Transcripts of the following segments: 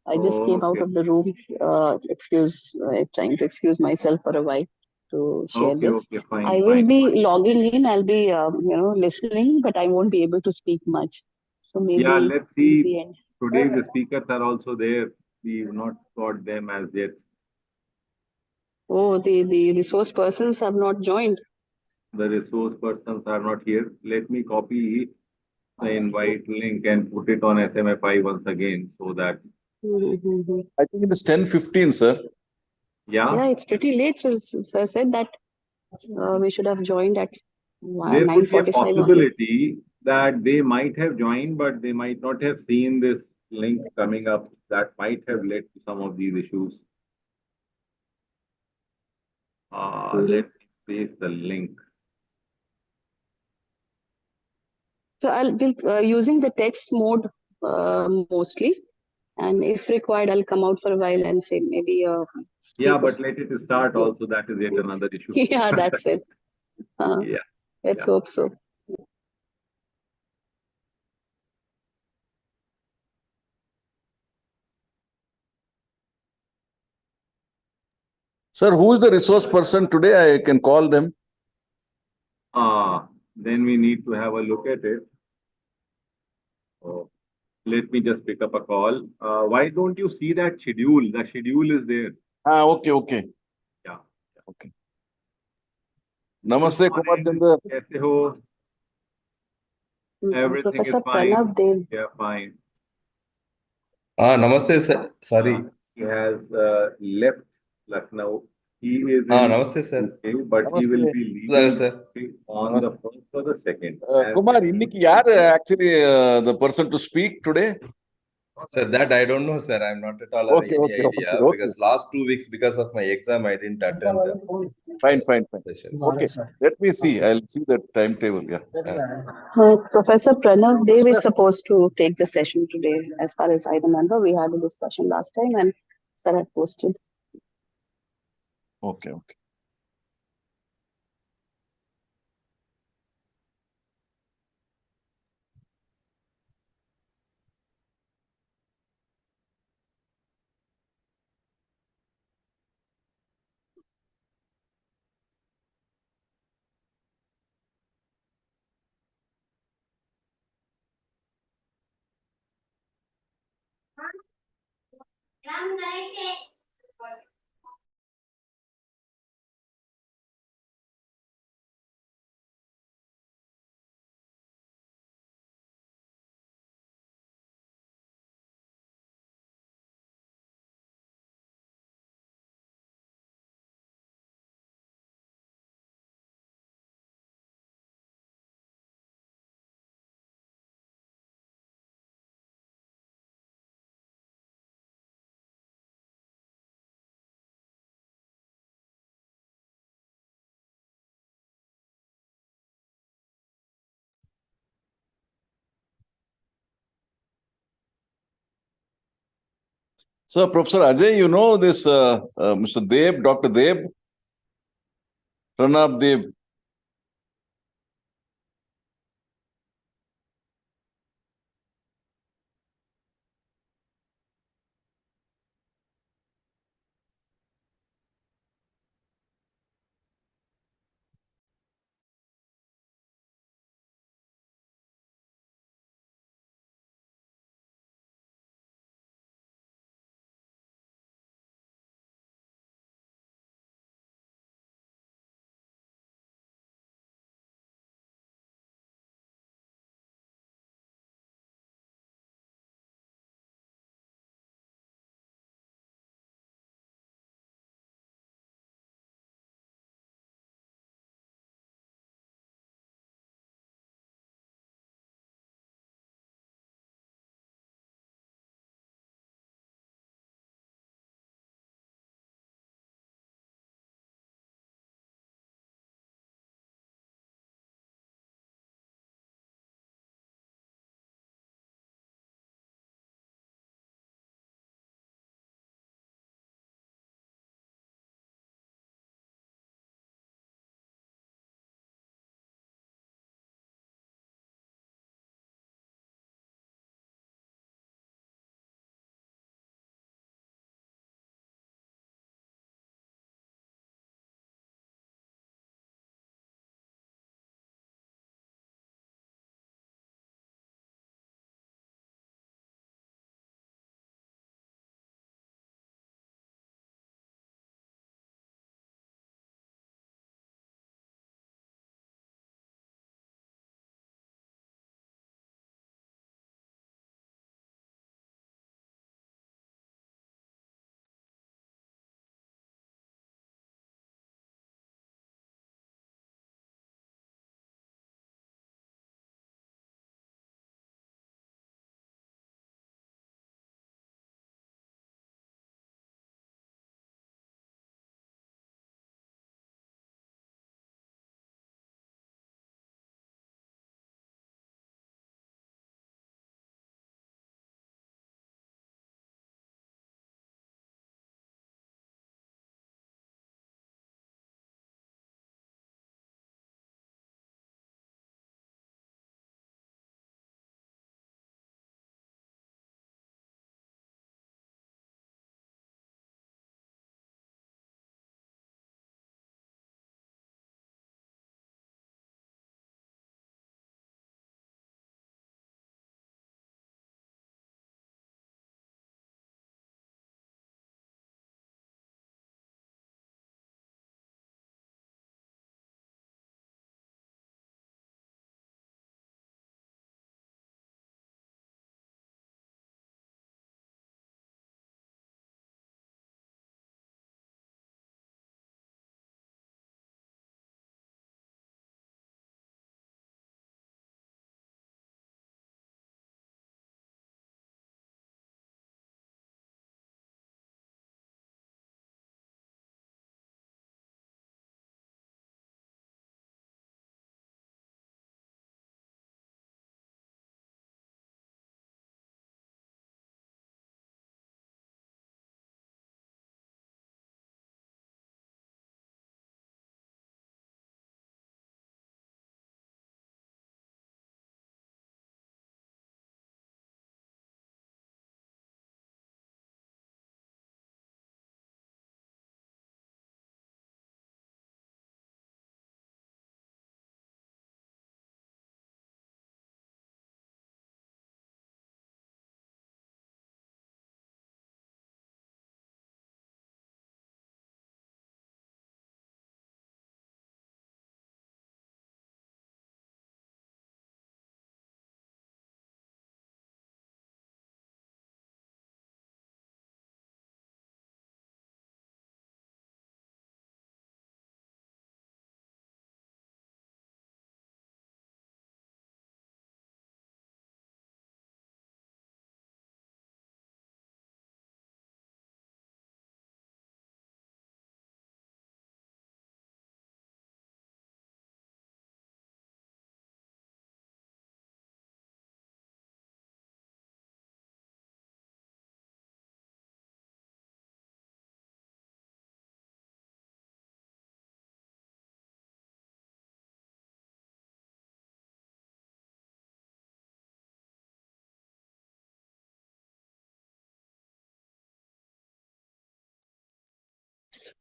I just came out Okay. of the room, trying to excuse myself for a while to share Okay. this. Okay. I Fine. will Fine. be logging in. I'll be, listening, but I won't be able to speak much. So Yeah. maybe Let's in see. the end. Today the speakers are also there. We've not got them as yet. Oh, the resource persons have not joined. The resource persons are not here. Let me copy the invite link and put it on SMFI once again so that, Mm-hmm. I think it is 10:15, sir. yeah, Yeah, it's pretty late. So sir said that we should have joined at there could be a 9:45 only. possibility that they might have joined, but they might not have seen this link coming up. That might have led to some of these issues. Mhm. Let me paste the link. So I'll be using the text mode mostly, and if required, I'll come out for a while and say maybe Yeah, speak of. but let it start also. That is yet another issue. Yeah, that's it. Uh, Yeah, let's yeah. hope so. Sir, who is the resource person today? I can call them. Then we need to have a look at it. Oh, let me just pick up a call. Why don't you see that schedule? The schedule is there. Okay, okay. Yeah. Okay. Good Namaste, Kumar morning. Chandra. कैसे हो? Everything is Professor fine. Pranav Dev. Yeah, fine. Namaste, sir. Sorry. He has left Lucknow. He is in Namaste, sir. UK, but he will Namaste. be Sir, leaving sir. UK on the Namaste. 1st or the 2nd. Kumar, இன்னைக்கு யாரு actually the person to speak today? Sir, that I don't know, sir. I'm not at all having Okay, any okay, idea okay, okay. because last 2 weeks, because of my exam, I didn't attend the Fine, fine, fine. sessions. Okay, let me see. I'll see the timetable. Yeah. Professor Pranav Dev is supposed to take the session today. As far as I remember, we had a discussion last time, and sir had posted. Okay, okay. So, Professor Ajay, you know this Mr. Deb, Dr. Deb, Pranab Deb.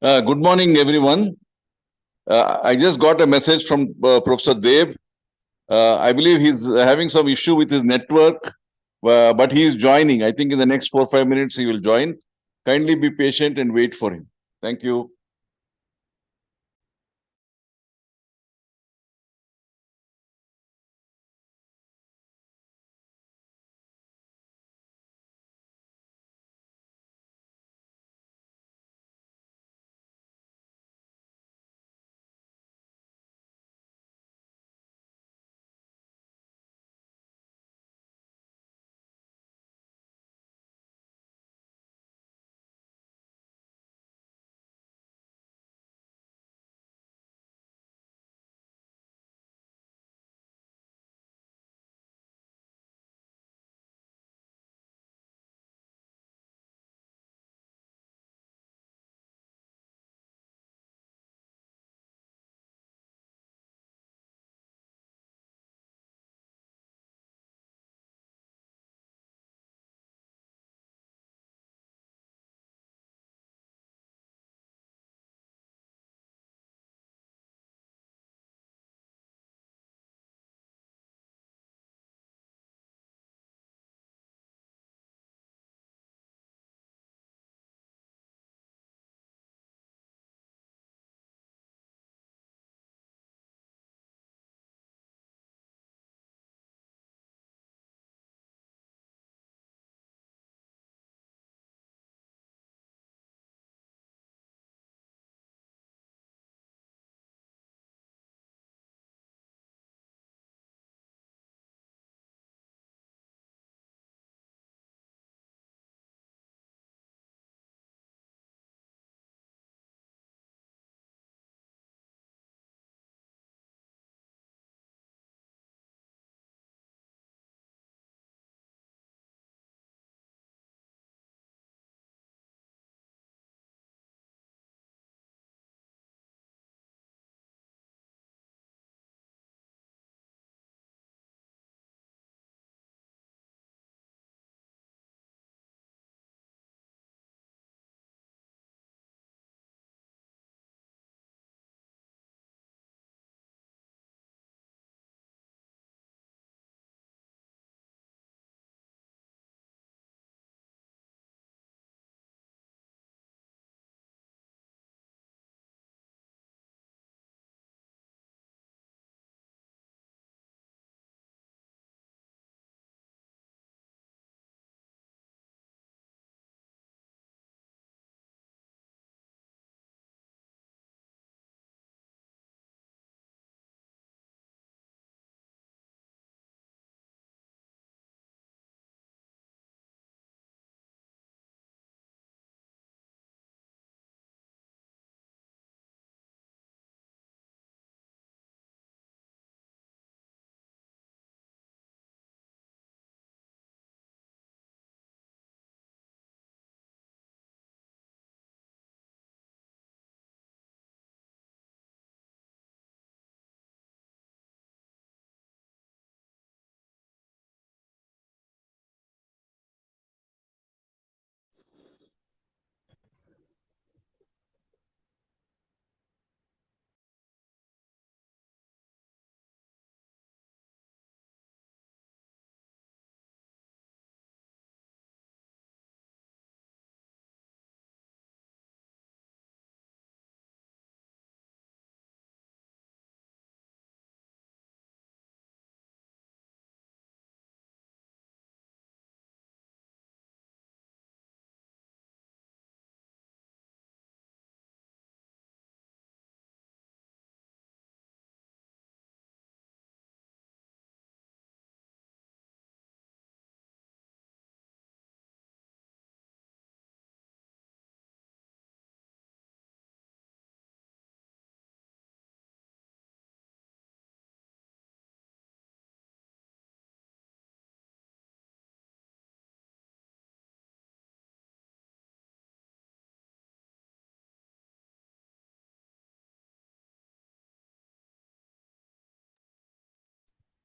Good morning, everyone. I just got a message from Professor Dev. I believe he's having some issue with his network, but he is joining. I think in the next 4 or 5 minutes he will join. Kindly be patient and wait for him. Thank you.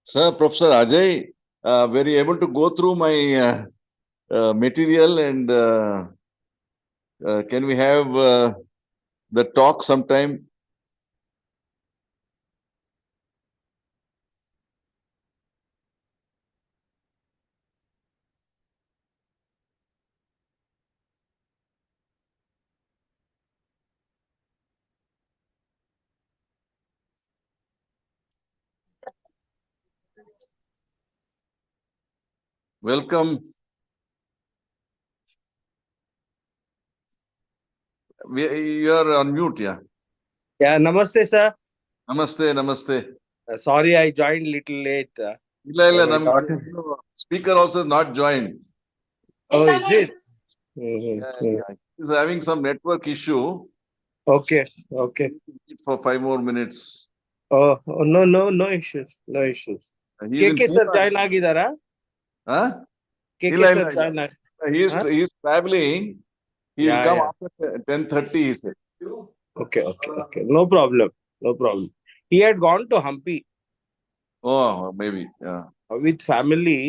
Sir, Professor Ajay, were you able to go through my material and can we have the talk sometime. Welcome. You are on mute, yeah. Yeah, namaste, sir. Namaste, namaste. Sorry, I joined little late. Illa, my daughter- speaker also not joined. Oh, is it? He's having some network issue. Okay, okay. For 5 more minutes. No issues, no issues. He's in KK sir Pune. join ಆಗಿದಾರಾ? Huh? KK sir join He's traveling. He will come after 10:30, he said. Okay. No problem. He had gone to Hampi Oh, maybe. Yeah. with family,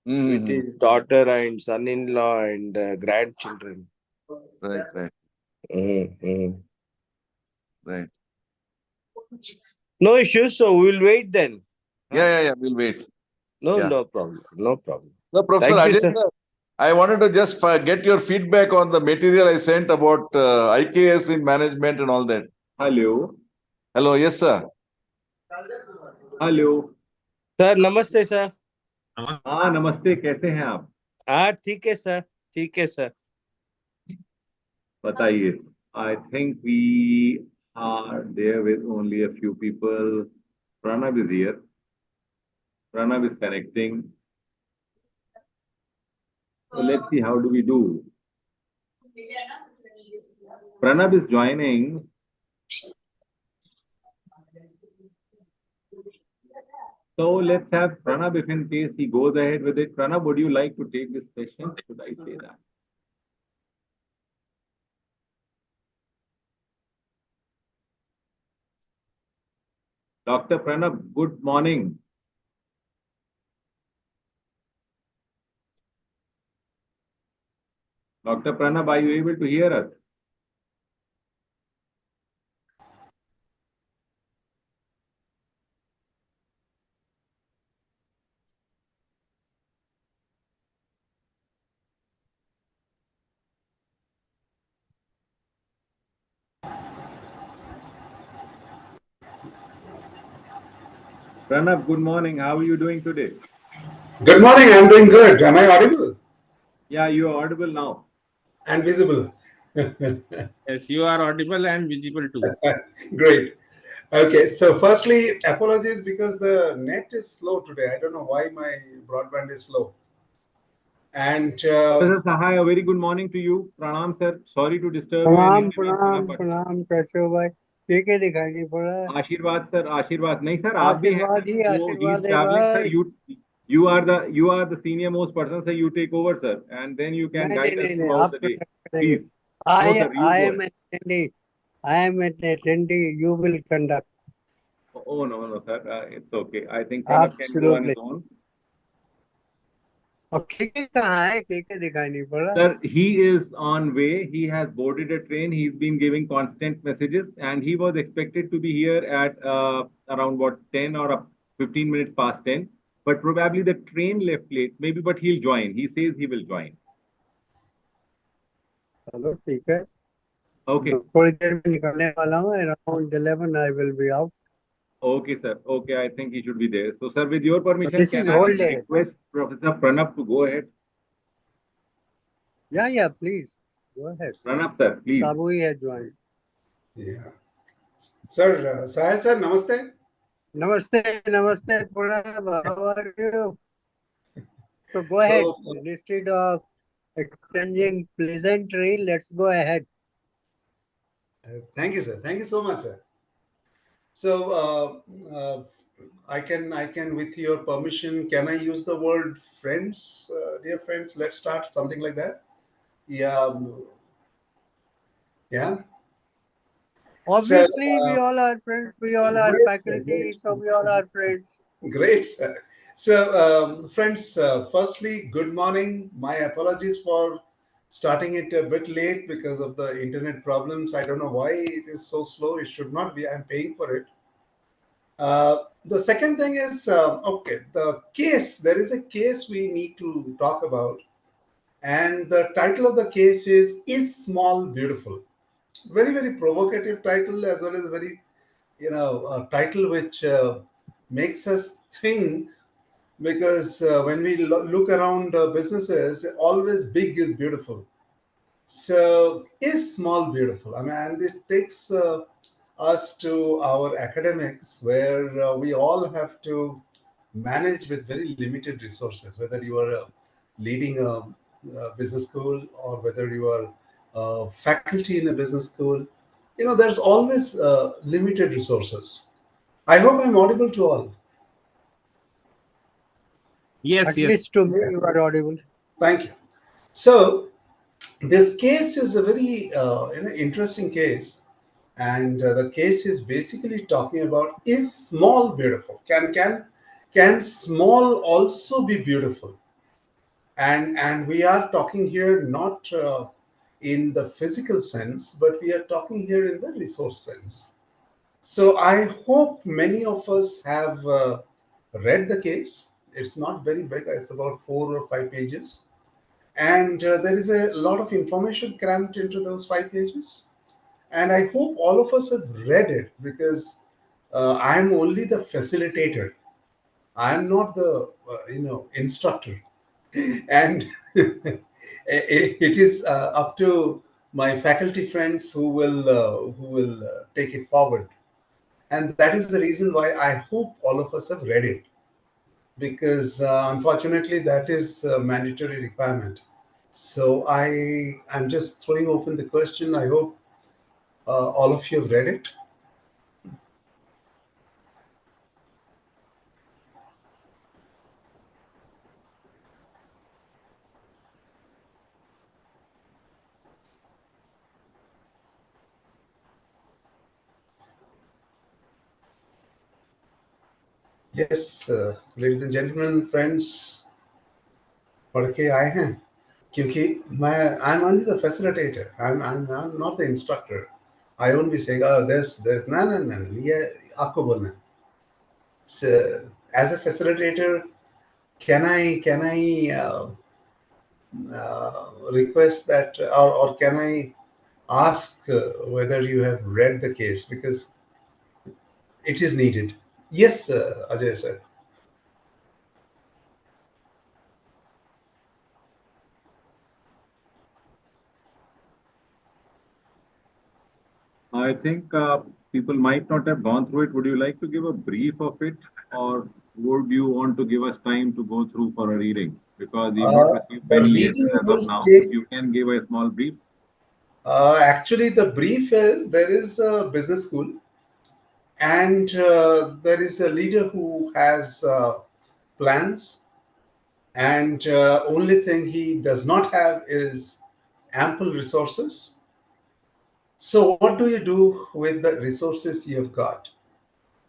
with Mhm. his daughter and son-in-law and grandchildren. Right. Right. No issues, so we will wait then. Yeah. We'll wait. No problem. No, Professor Thank you, Ajay, sir. sir, I wanted to just get your feedback on the material I sent about IKS in management and all that. Hello. Yes, sir. Hello Sir, namaste, sir. हाँ नमस्ते, कैसे हैं आप? ठीक है sir. बताइए. I think we are there with only a few people. Pranav is here. Pranav is connecting. So let's see how do we do. Pranav is joining. So let's have Pranav, if in case he goes ahead with it. Pranav, would you like to take this session? Should I say that? Dr. Pranav, good morning. Dr. Pranav, are you able to hear us? Pranav, good morning. How are you doing today? Good morning. I'm doing good. Am I audible? Yeah, you are audible now. And visible. Yes, you are audible and visible too. Great. Okay. So, firstly, apologies because the net is slow today. I don't know why my broadband is slow. And Professor Sahai, a very good morning to you. Pranam, sir. Sorry to disturb you. प्रणाम कैसे हो भाई के दिखाई नहीं पड़ रहा है आशीर्वाद सर, आशीर्वाद नहीं सर, आप भी हैं आशीर्वाद ही वो आशीर्वाद है traveling sir. भाई You are the senior most person, sir. You take over, sir, and then you can guide us नहीं throughout आप the day. करेंगे Please. No, sir, you I go am ahead. attending I am attending you will conduct Oh no, sir. It's okay. I think Pranav can go on his own. और के कहाँ है के दिखाई नहीं पड़ रहा Sir, he is on way. He has boarded a train. He's been giving constant messages, and he was expected to be here at around 10 or 15 minutes past 10. But probably the train left late. Maybe, but he'll join. He says he will join. चलो ठीक है Okay. थोड़ी देर में निकलने वाला हूँ around 11 I will be out. Okay, sir. Okay, I think he should be there. So, sir, with your permission, this can is I whole day. request Professor Pranav to go ahead? Yeah, please go ahead. Pranav, sir, please. Sabu ही है join. yeah. Sir, Sahai sir, namaste. Namaste, Pranav. How are you? So go ahead. Instead of exchanging pleasantry, let's go ahead. Thank you, sir. Thank you so much, sir. So, I can, with your permission, can I use the word friends, dear friends? Let's start something like that. Yeah. Obviously, So, we all are friends. We all are great, faculty, so we all are friends. Great, sir. So, friends, firstly, good morning. My apologies for starting it a bit late because of the internet problems. I don't know why it is so slow. It should not be. I'm paying for it. The second thing is okay, the case. There is a case we need to talk about, and the title of the case is Small Beautiful?" Very, very provocative title, as well as very, a title which makes us think, because when we look around businesses, always big is beautiful. So, is small beautiful? I mean, and it takes us to our academics, where we all have to manage with very limited resources, whether you are leading a business school or whether you are faculty in a business school. There's always limited resources. I hope I'm audible to all. Yes, At yes. least to me, you are audible. Thank you. So, this case is a very interesting case, and the case is basically talking about, is small beautiful? Can small also be beautiful? And we are talking here not in the physical sense, but we are talking here in the resource sense. So I hope many of us have read the case. It's not very big. It's about 4 or 5 pages, and there is a lot of information crammed into those 5 pages. And I hope all of us have read it, because I'm only the facilitator. I'm not the instructor, and it is up to my faculty friends who will take it forward. And that is the reason why I hope all of us have read it, because unfortunately that is a mandatory requirement. So I'm just throwing open the question. I hope all of you have read it. Yes, ladies and gentlemen, friends, पढ़ के आए हैं, क्योंकि मैं I'm only the facilitator. I'm not the instructor. I won't be saying, oh, there's no, ये आपको बोलना है. So, as a facilitator, can I request that, or can I ask whether you have read the case, because it is needed. Yes, Ajay sir. I think people might not have gone through it. Would you like to give a brief of it, or would you want to give us time to go through for a reading? Because we've not received The any yet reading as of will now. take. If you can give a small brief. Actually, the brief is, there is a business school, and there is a leader who has plans, and only thing he does not have is ample resources. So, what do you do with the resources you have got?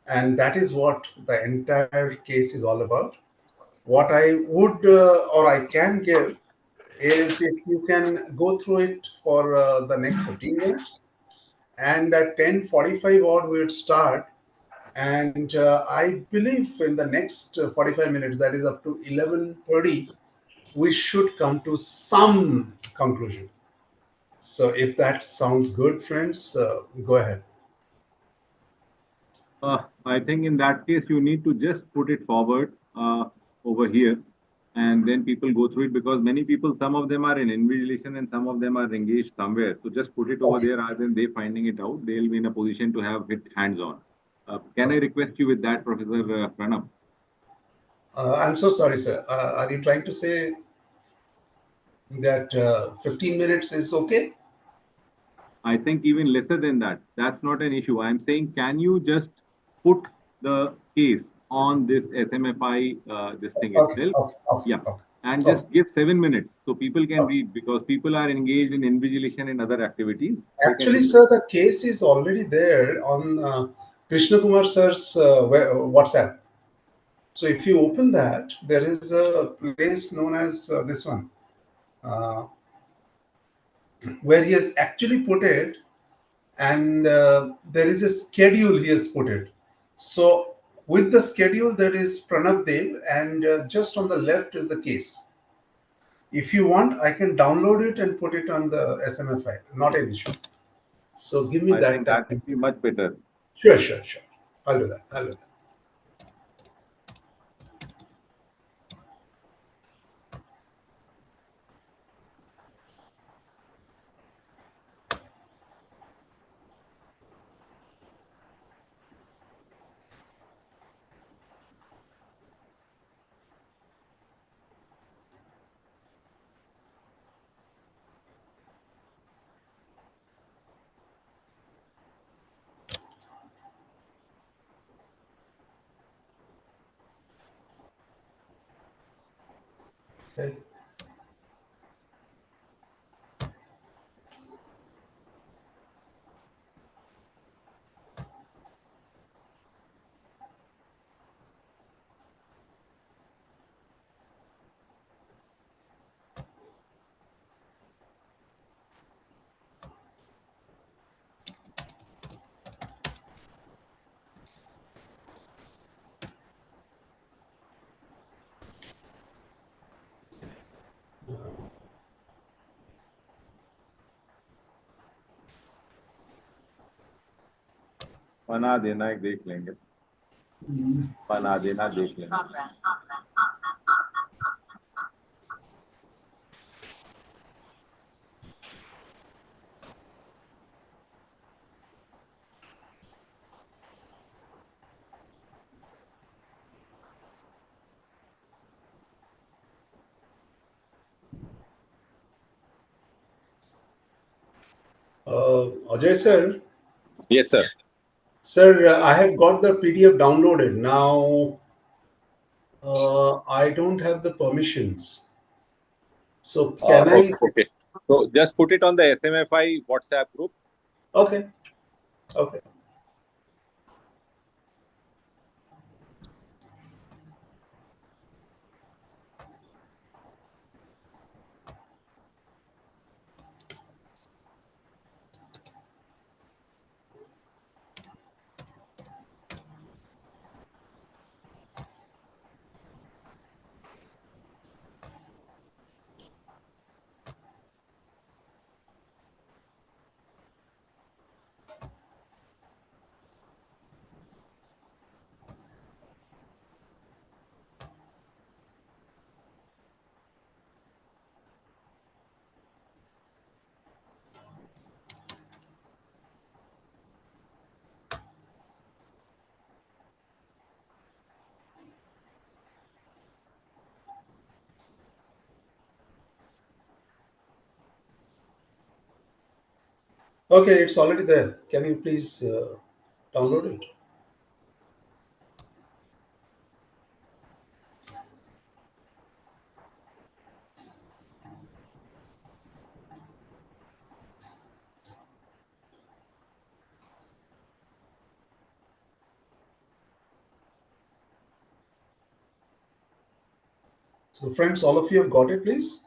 And that is what the entire case is all about. What I would or I can give is, if you can go through it for the next 15 minutes, and at 10:45 odd we would start, and I believe in the next 45 minutes, that is up to 11:30, we should come to some conclusion. So if that sounds good, friends, go ahead. I think in that case, you need to just put it forward over here, and then people go through it, because many people, some of them are in invigilation and some of them are engaged somewhere. So just put it over Okay. there, rather than they finding it out. They'll be in a position to have it hands on. Can I request you with that, Professor Pranab? I'm so sorry, sir. Are you trying to say that 15 minutes is okay? I think even lesser than that. That's not an issue. I'm saying, can you just put the case on this SMFI, this thing Okay, itself? okay, okay, Yeah. okay. And Okay. just give 7 minutes so people can Okay. read, because people are engaged in invigilation and other activities. They can Actually, read. sir, the case is already there on Krishna Kumar sir's WhatsApp. So if you open that, there is a place known as this one. Uh, where he has actually put it, and there is a schedule he has put it. So with the schedule, there is Pranav Dev, and just on the left is the case. If you want, I can download it and put it on the SMFI. Not an issue. So give me I that think time. that would be much better. Sure, sure, sure. I'll do that. I'll do that. Okay. बना देना एक देख लेंगे बना देना देख लेंगे Ajay sir, Yes, sir. sir, I have got the PDF downloaded. Now, I don't have the permissions. So can I? Okay. So just put it on the SMFI WhatsApp group. Okay. Okay. Okay, it's already there. Can you please download it? So, friends, all of you have got it, please.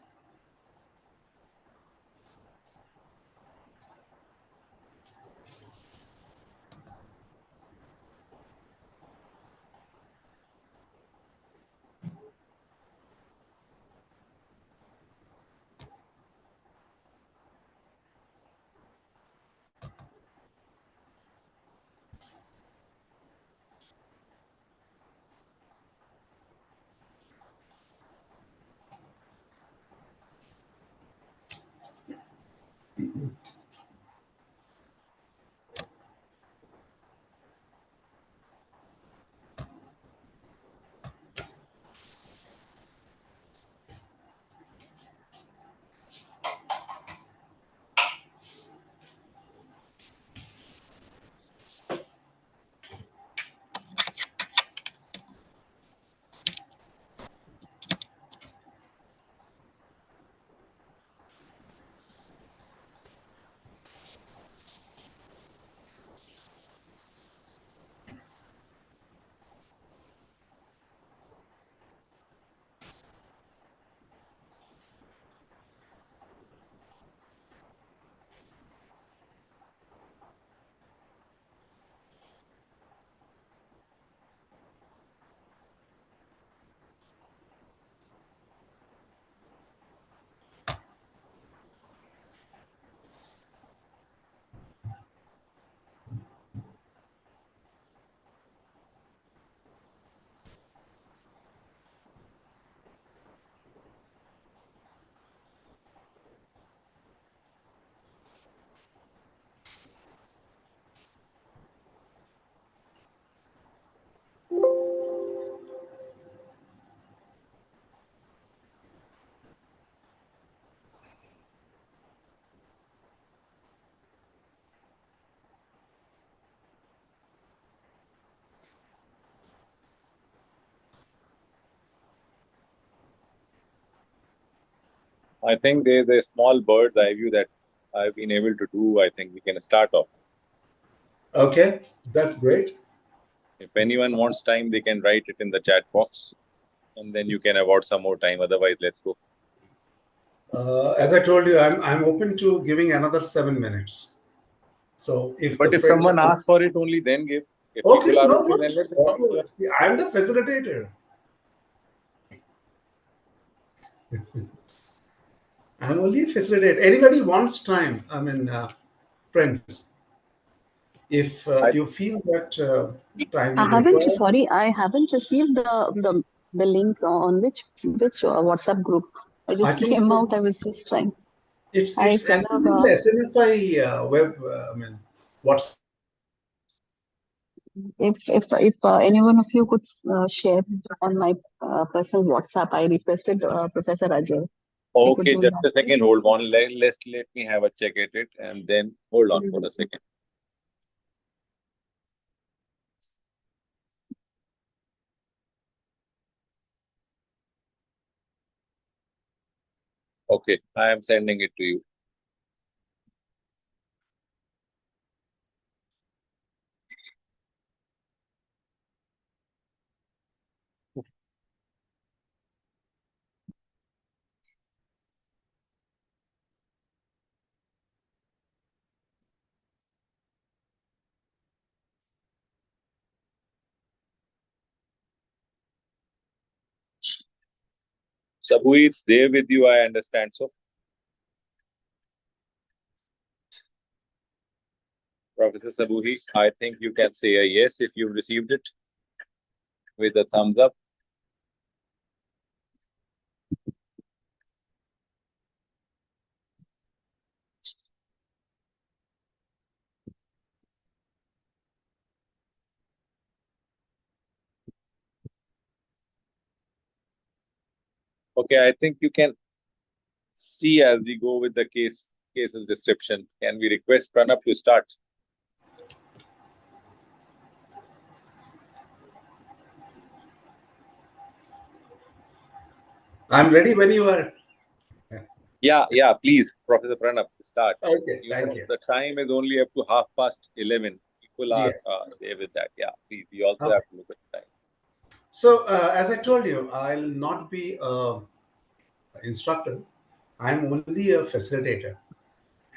I think there's a small bird's eye view that I've been able to do. I think we can start off. Okay, that's great. If anyone wants time, they can write it in the chat box, and then you can award some more time. Otherwise, let's go. As I told you, I'm open to giving another 7 minutes. So if But the if friends someone asks for it, only then give. If okay, people are no, okay, then let them come. no. See, I'm the facilitator. I'm only a facilitator. Anybody wants time? I mean, friends, if you feel that time I is haven't, required, sorry, I haven't received the link on which WhatsApp group. I I just think came so. out. I was just trying. Hi, It's actually Pranav. the SNFI web. I mean, what's If any one of you could share on my personal WhatsApp, I requested Professor Ajay. You could Okay, do just that, a second. please. Hold on. Let me have a check at it, and then hold on for a second. Okay, I am sending it to you. Sabui, it's there with you, I understand. So, Professor Sabuhi, I think you can say a yes if you received it with a thumbs up. Okay, I think you can see as we go with the case's description. Can we request Pranab to start? I'm ready when you are. Yeah, please, Professor Pranab, start. Okay, thank you. The time is only up to 11:30. People are Yes. there with that. Yeah, please. We also Okay. have to look at the time. So as I told you, I'll not be a instructor. I'm only a facilitator.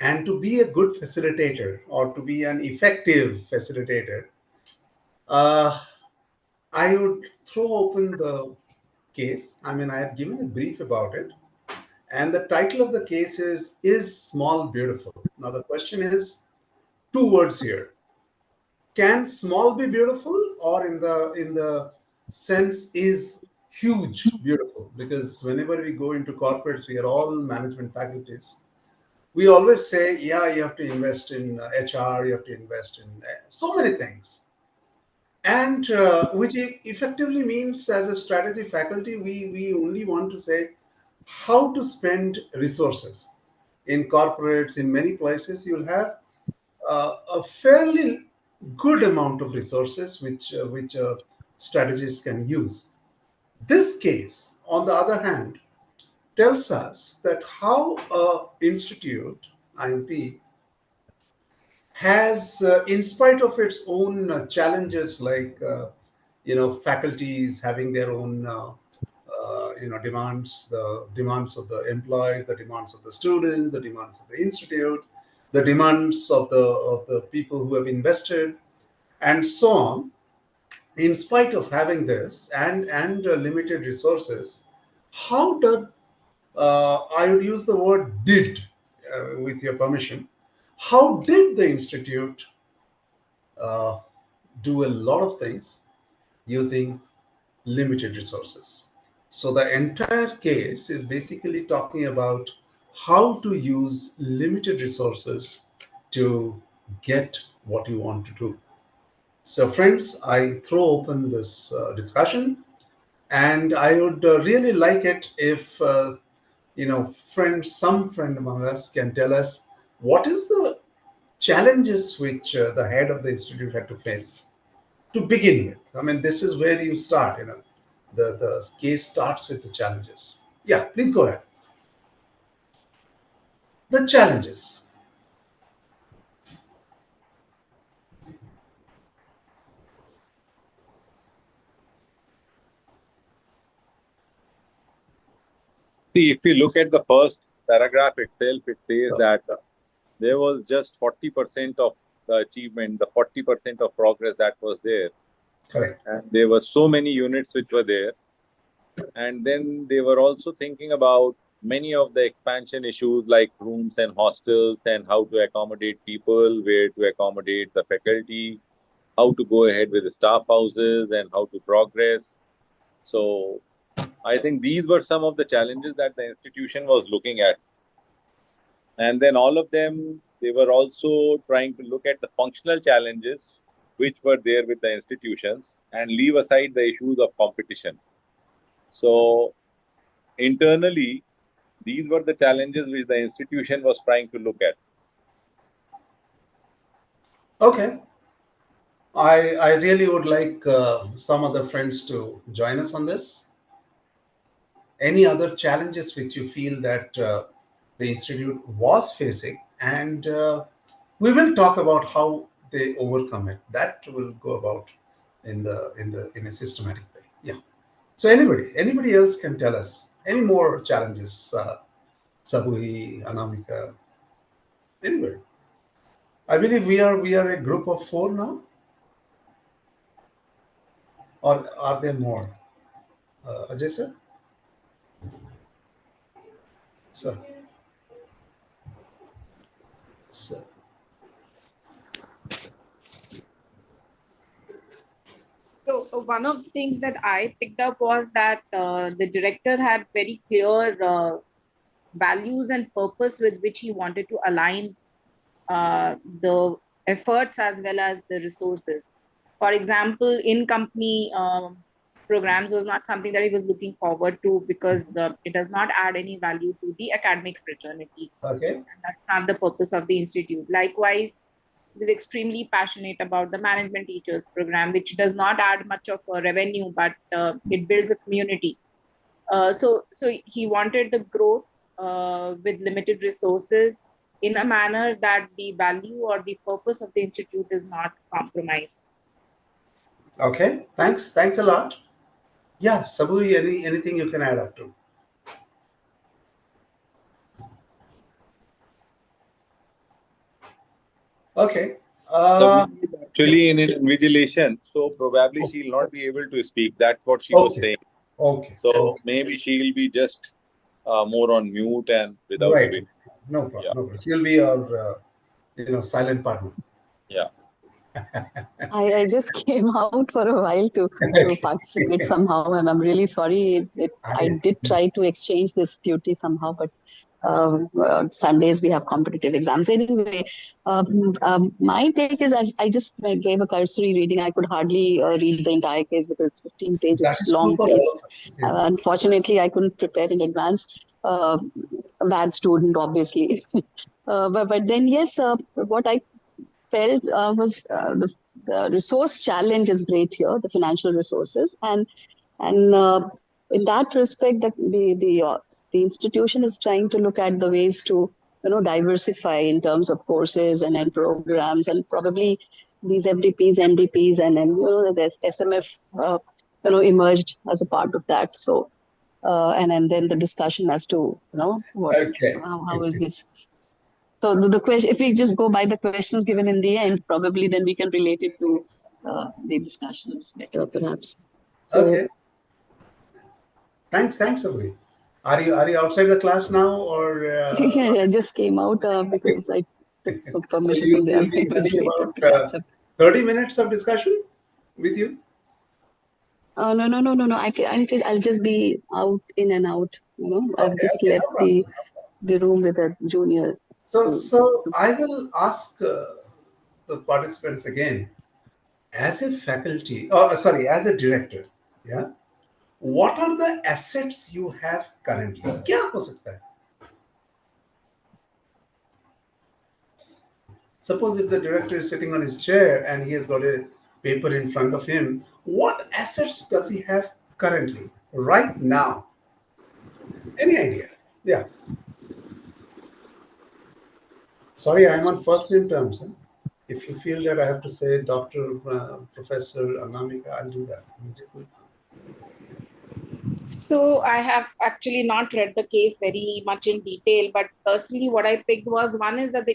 And to be a good facilitator or to be an effective facilitator, I would throw open the case. I mean, I have given a brief about it. And the title of the case is Small Beautiful? Now, the question is two words here. Can small be beautiful, or in the sense is huge beautiful? Because whenever we go into corporates, we are all management faculties. We always say, yeah, you have to invest in HR, you have to invest in so many things. And which effectively means, as a strategy faculty, we only want to say how to spend resources. In corporates, in many places, you'll have a fairly good amount of resources which strategists can use. This case, on the other hand, tells us that how a institute, IMP, has, in spite of its own challenges, like faculties having their own demands, the demands of the employees, the demands of the students, the demands of the institute, the demands of the people who have invested, and so on. In spite of having this and limited resources, how did I would use the word did, with your permission. How did the institute uh, do a lot of things using limited resources? So the entire case is basically talking about how to use limited resources to get what you want to do. So, friends, I throw open this discussion, and I would really like it if some friend among us can tell us what is the challenges which the head of the institute had to face to begin with. I mean, this is where you start. The case starts with the challenges. Yeah, please go ahead. the challenges. See, if you look at the first paragraph itself, it says So, that there was just 40% of the achievement, the 40% of progress that was there. correct. And there were so many units which were there. And then they were also thinking about many of the expansion issues like rooms and hostels and how to accommodate people, where to accommodate the faculty, how to go ahead with the staff houses and how to progress. So I think these were some of the challenges that the institution was looking at. And then all of them, they were also trying to look at the functional challenges which were there with the institutions and leave aside the issues of competition. So internally, these were the challenges which the institution was trying to look at. Okay. I really would like some other friends to join us on this. Any other challenges which you feel that the institute was facing, and we will talk about how they overcome it. That will go about in a systematic way. Yeah. So anybody else can tell us any more challenges. Sabuhi, Anamika, anybody. I believe we are a group of 4 now, or are there more? Ajay sir? So, so So one of the things that I picked up was that the director had very clear values and purpose with which he wanted to align the efforts as well as the resources. For example, in company programs was not something that he was looking forward to because it does not add any value to the academic fraternity. okay. And that's not the purpose of the institute. Likewise, he was extremely passionate about the management teachers program, which does not add much of a revenue, but it builds a community. So he wanted the growth with limited resources in a manner that the value or the purpose of the institute is not compromised. Okay. Thanks a lot. Yeah, Sabuhi, anything you can add up to? Okay. So actually in invigilation, so probably she'll not be able to speak. That's what she was Okay. saying. Okay. So Okay. maybe she'll be just more on mute and without Right. giving. No problem. Yeah. No problem. She'll be our silent partner. Yeah. I just came out for a while to participate somehow, and I'm really sorry. I did try to exchange this duty somehow, but Sundays we have competitive exams. Anyway, my take is, as I just gave a cursory reading, I could hardly read the entire case because it's 15 pages, That it's is true long for case. all of us. Yeah. Unfortunately, I couldn't prepare in advance. A bad student, obviously. But then, yes, what I felt was the resource challenge is great here, the financial resources, and in that respect, the institution is trying to look at the ways to diversify in terms of courses and programs, and probably these FDPs, MDPs, and there's SMF emerged as a part of that. So and then the discussion as to what Okay. how is this. So the question, if we just go by the questions given in the end, probably then we can relate it to the discussions better, perhaps. So Okay. Thanks, Sabuhi. Are you outside the class now, or yeah, I just came out because I took so permission you'll, from the you'll other be language having later to about catch up. 30 minutes of discussion with you? No. I'll just be out in and out. I've Okay, just okay, left no problem. the room with a junior. So I will ask the participants again, as a faculty, sorry, as a director, yeah, what are the assets you have currently? क्या हो सकता है? Suppose if the director is sitting on his chair and he has got a paper in front of him, what assets does he have currently, right now? Any idea? Yeah. Sorry, I'm on first name terms. Huh? If you feel that I have to say Doctor, Professor Anamika, I'll do that. So I have actually not read the case very much in detail, but personally, what I picked was one is that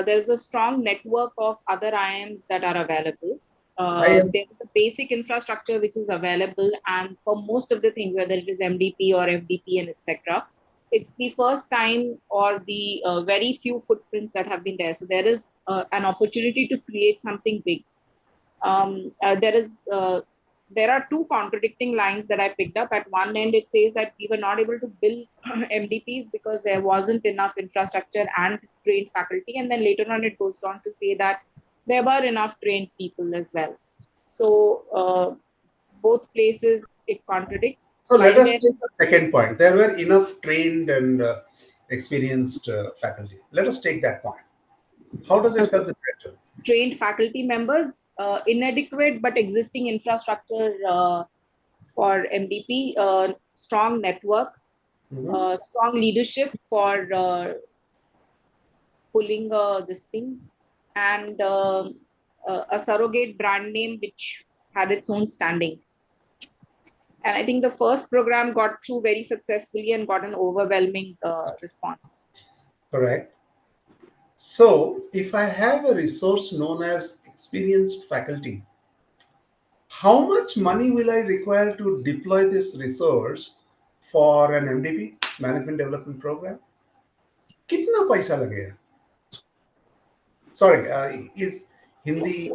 there's a strong network of other IIMs that are available. I am There's a basic infrastructure which is available, and for most of the things, whether it is MDP or FDP and etc., it's the first time or the very few footprints that have been there. So there is an opportunity to create something big. There are two contradicting lines that I picked up. At one end, it says that we were not able to build MDPs because there wasn't enough infrastructure and trained faculty. And then later on, it goes on to say that there were enough trained people as well. So both places it contradicts. So let While us there take the second point. There were enough trained and experienced faculty. Let us take that point. How does it help the director? trained faculty members, inadequate but existing infrastructure for MDP, strong network, strong leadership for pulling this thing, and a surrogate brand name which had its own standing. And I think the first program got through very successfully and got an overwhelming response. Correct. So, if I have a resource known as experienced faculty, how much money will I require to deploy this resource for an MDP, Management Development Program? कितना पैसा लगेगा? Sorry, is Hindi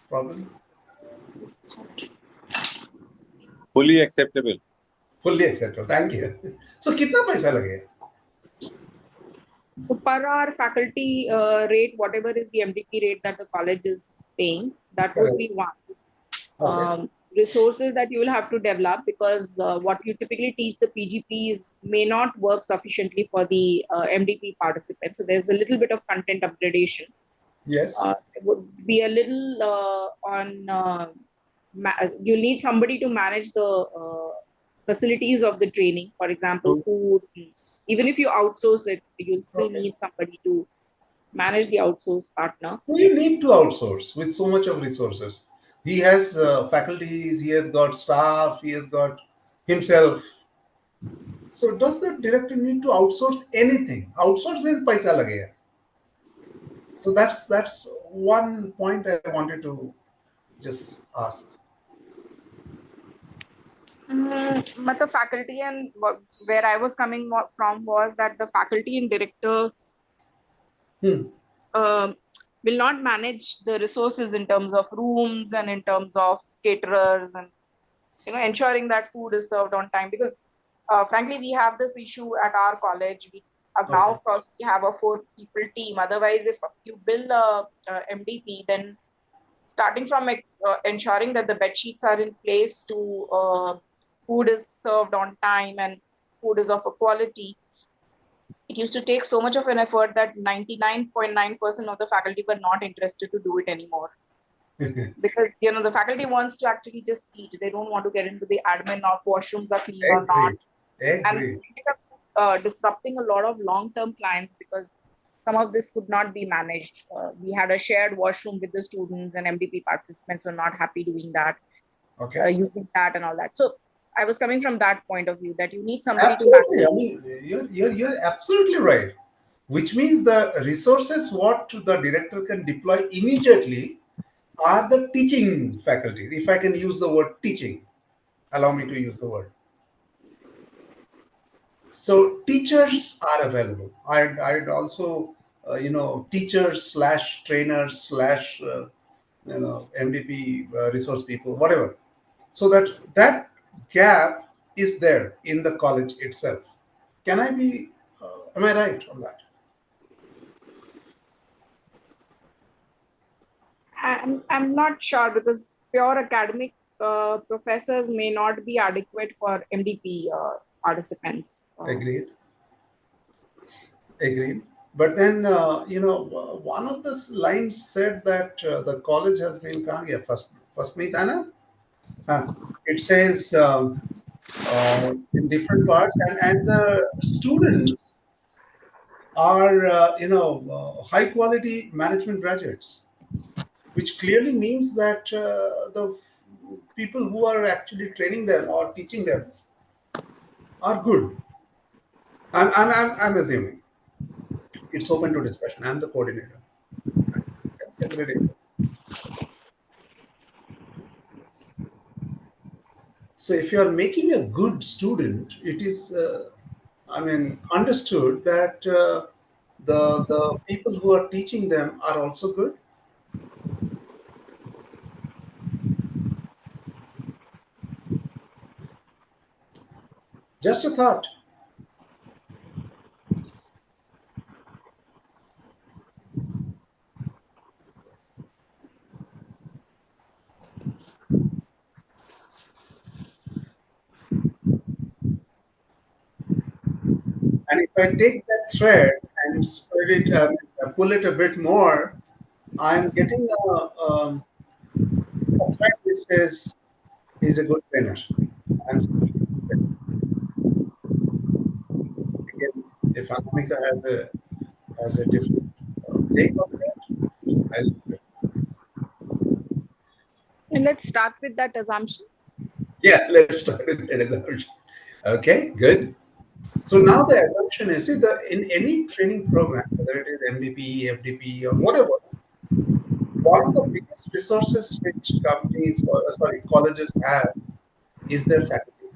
problem? Fully acceptable. Fully acceptable. Thank you. So, कितना पैसा लगेगा? So per hour faculty rate, whatever is the MDP rate that the college is paying, that would be one. Okay. Resources that you will have to develop, because what you typically teach the PGPs may not work sufficiently for the MDP participants. So there's a little bit of content upgradation. Yes. It would be a little you'll need somebody to manage the facilities of the training, for example, food. Even if you outsource it, you'll still need somebody to manage the outsource partner. Who you need to outsource with so much of resources? He has faculties, he has got staff, he has got himself. So does the director need to outsource anything? Outsource means paisa lagega. So that's one point I wanted to just ask. But the faculty and where I was coming from was that the faculty and director will not manage the resources in terms of rooms and in terms of caterers and ensuring that food is served on time. Because frankly, we have this issue at our college. We now first we have a 4-people team. Otherwise, if you build a MDP, then starting from ensuring that the bed sheets are in place to food is served on time and food is of a quality, it used to take so much of an effort that 99.9% of the faculty were not interested to do it anymore. Because the faculty wants to actually just teach. They don't want to get into the admin of washrooms are clean or not. And it ended disrupting a lot of long-term clients because some of this could not be managed. We had a shared washroom with the students, and MDP participants were not happy doing that, using that and all that. So I was coming from that point of view that you need somebody to manage. I mean, you're absolutely right. Which means the resources what the director can deploy immediately are the teaching faculty. If I can use the word teaching, allow me to use the word. So teachers are available. I'd also, teachers / trainers / MDP resource people, whatever. So that gap is there in the college itself. Can I be? Am I right on that? I'm not sure because pure academic professors may not be adequate for MDP participants. Agreed. But then, one of the lines said that the college has been first meet Anna. It says in different parts, and the students are high quality management graduates, which clearly means that the people who are actually training them or teaching them are good. I'm assuming it's open to discussion. I'm the coordinator. Facilitator. So if you are making a good student, it is, understood that the people who are teaching them are also good. Just a thought. And if I take that thread and spread it, pull it a bit more, I'm getting a thread which says he's a good trainer. I'm again, if Anamika has a different take on that, And let's start with that assumption. yeah, let's start with that assumption. Okay, good. So now the assumption is, see, in any training program, whether it is MDP, FDP, or whatever, one of the biggest resources which companies or colleges have is their faculty.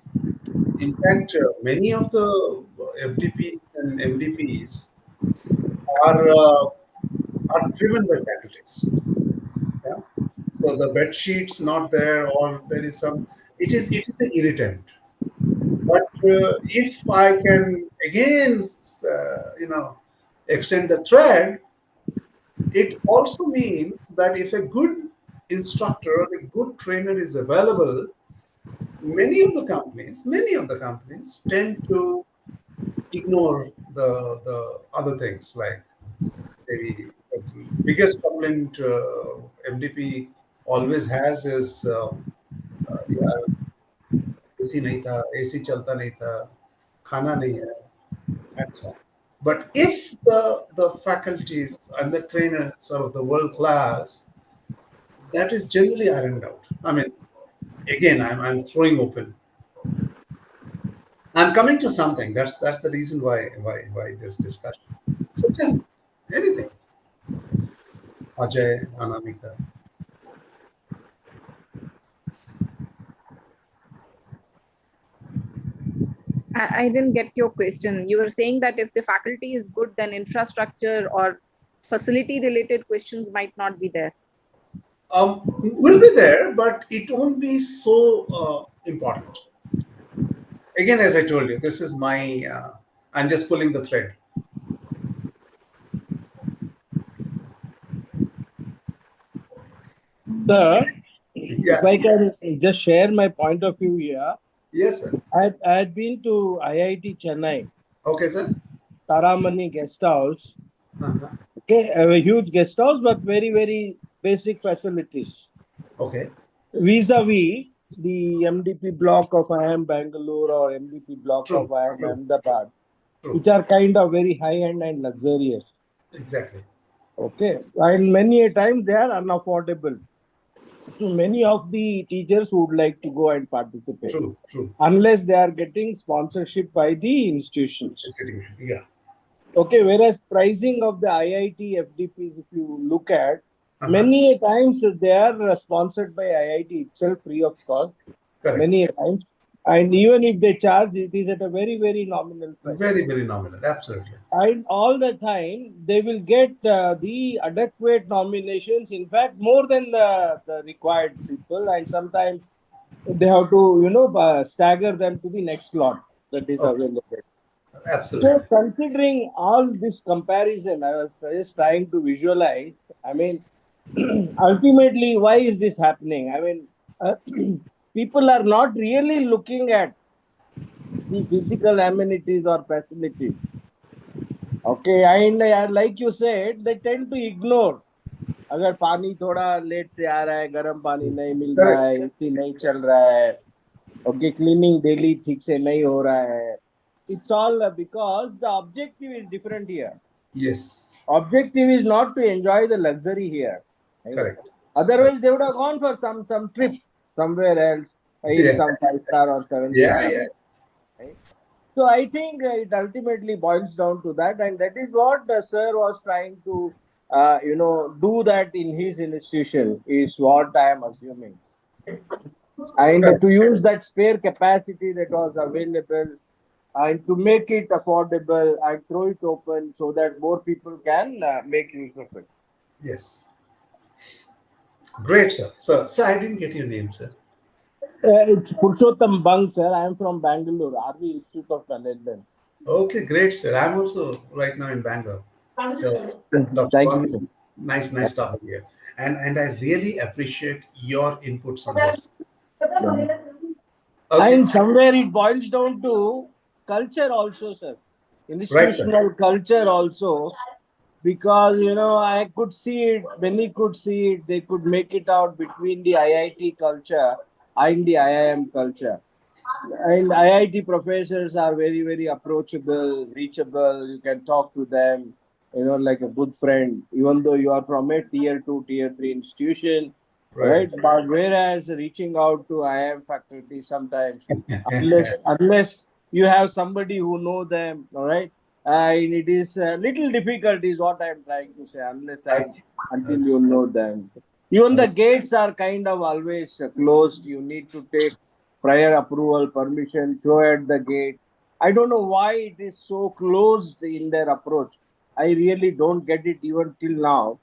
In fact, many of the FDPs and MDPs are uh, are driven by faculties. Yeah. So the bed sheet's not there, or there is some. It is an irritant. But if I can again, extend the thread, it also means that if a good instructor or a good trainer is available, many of the companies tend to ignore the other things, like maybe the biggest complaint MDP always has is यार AC नहीं था, AC चलता नहीं था, खाना नहीं है, and so on. But if the faculties and the trainers are of the world class, that is generally ironed out. I mean, again, I'm throwing open. I'm coming to something. That's the reason why this discussion. So tell me anything, Ajay, Anamika. I didn't get your question. You were saying that if the faculty is good, then infrastructure or facility related questions might not be there. Will be there, but it won't be so important. Again, as I told you, this is my. I'm just pulling the thread. Sir, Yeah. if I can just share my point of view here. Yes, sir. I had been to IIT Chennai, Okay, sir. Taramani guest house. Uh-huh. Okay, a huge guest house, but very, very basic facilities. Okay. Vis-a-vis the MDP block of IIM Bangalore or MDP block True. of IIM True. Ahmedabad, True. which are kind of very high-end and luxurious. Exactly. Okay, and many a time they are unaffordable to many of the teachers who would like to go and participate, True. True. unless they are getting sponsorship by the institutions. Institution. Yeah. Okay, whereas pricing of the IIT FDPs, if you look at, Uh-huh. many a times they are sponsored by IIT itself free of cost. Correct. Many a times, and even if they charge, it is at a very, very nominal price. Very, very nominal. Absolutely. And all the time, they will get the adequate nominations. In fact, more than the required people, and sometimes they have to, stagger them to the next slot that is Okay. available. Absolutely. So, considering all this comparison, I was just trying to visualize. I mean, ultimately, why is this happening? I mean, people are not really looking at the physical amenities or facilities. Okay, and like you said, they tend to ignore. अगर पानी थोड़ा late से आ रहा है, गर्म पानी नहीं मिल रहा Correct. है, एसी नहीं चल रहा है, ओके, क्लीनिंग डेली ठीक से नहीं हो रहा है. It's all because the objective is different here. Yes. Objective is not to enjoy the luxury here. Right? Correct. Otherwise, they would have gone for some trip somewhere else in Yeah. some 5-star or 7-star. Yeah. Right? So I think it ultimately boils down to that, and that is what the sir was trying to, do that in his institution, is what I am assuming, and Correct. to use that spare capacity that was available, and to make it affordable and throw it open so that more people can make use of it. Yes. Great, sir. So I didn't get your name, sir. It's Purushottam Bang, sir. I am from Bangalore, RV Institute of Management. Okay, great, sir. I'm also right now in Bangalore. So, Dr. Thank you, Bang, sir. nice talking here. And I really appreciate your inputs on this. Okay. And somewhere it boils down to culture also, sir. Right, sir. Institutional culture also, because I could see it, many could see it, they could make it out between the IIT culture and the IIM culture. And IIT professors are very, very approachable, reachable. You can talk to them, like a good friend, even though you are from a tier 2, tier 3 institution, Right. right? But whereas reaching out to IIM faculty sometimes, unless you have somebody who know them, all right, and it is a little difficult, is what I'm trying to say, unless and Okay. until Okay. you know them. Even the Okay. gates are kind of always closed. You need to take prior approval, permission, show at the gate. I don't know why it is so closed in their approach. I really don't get it even till now.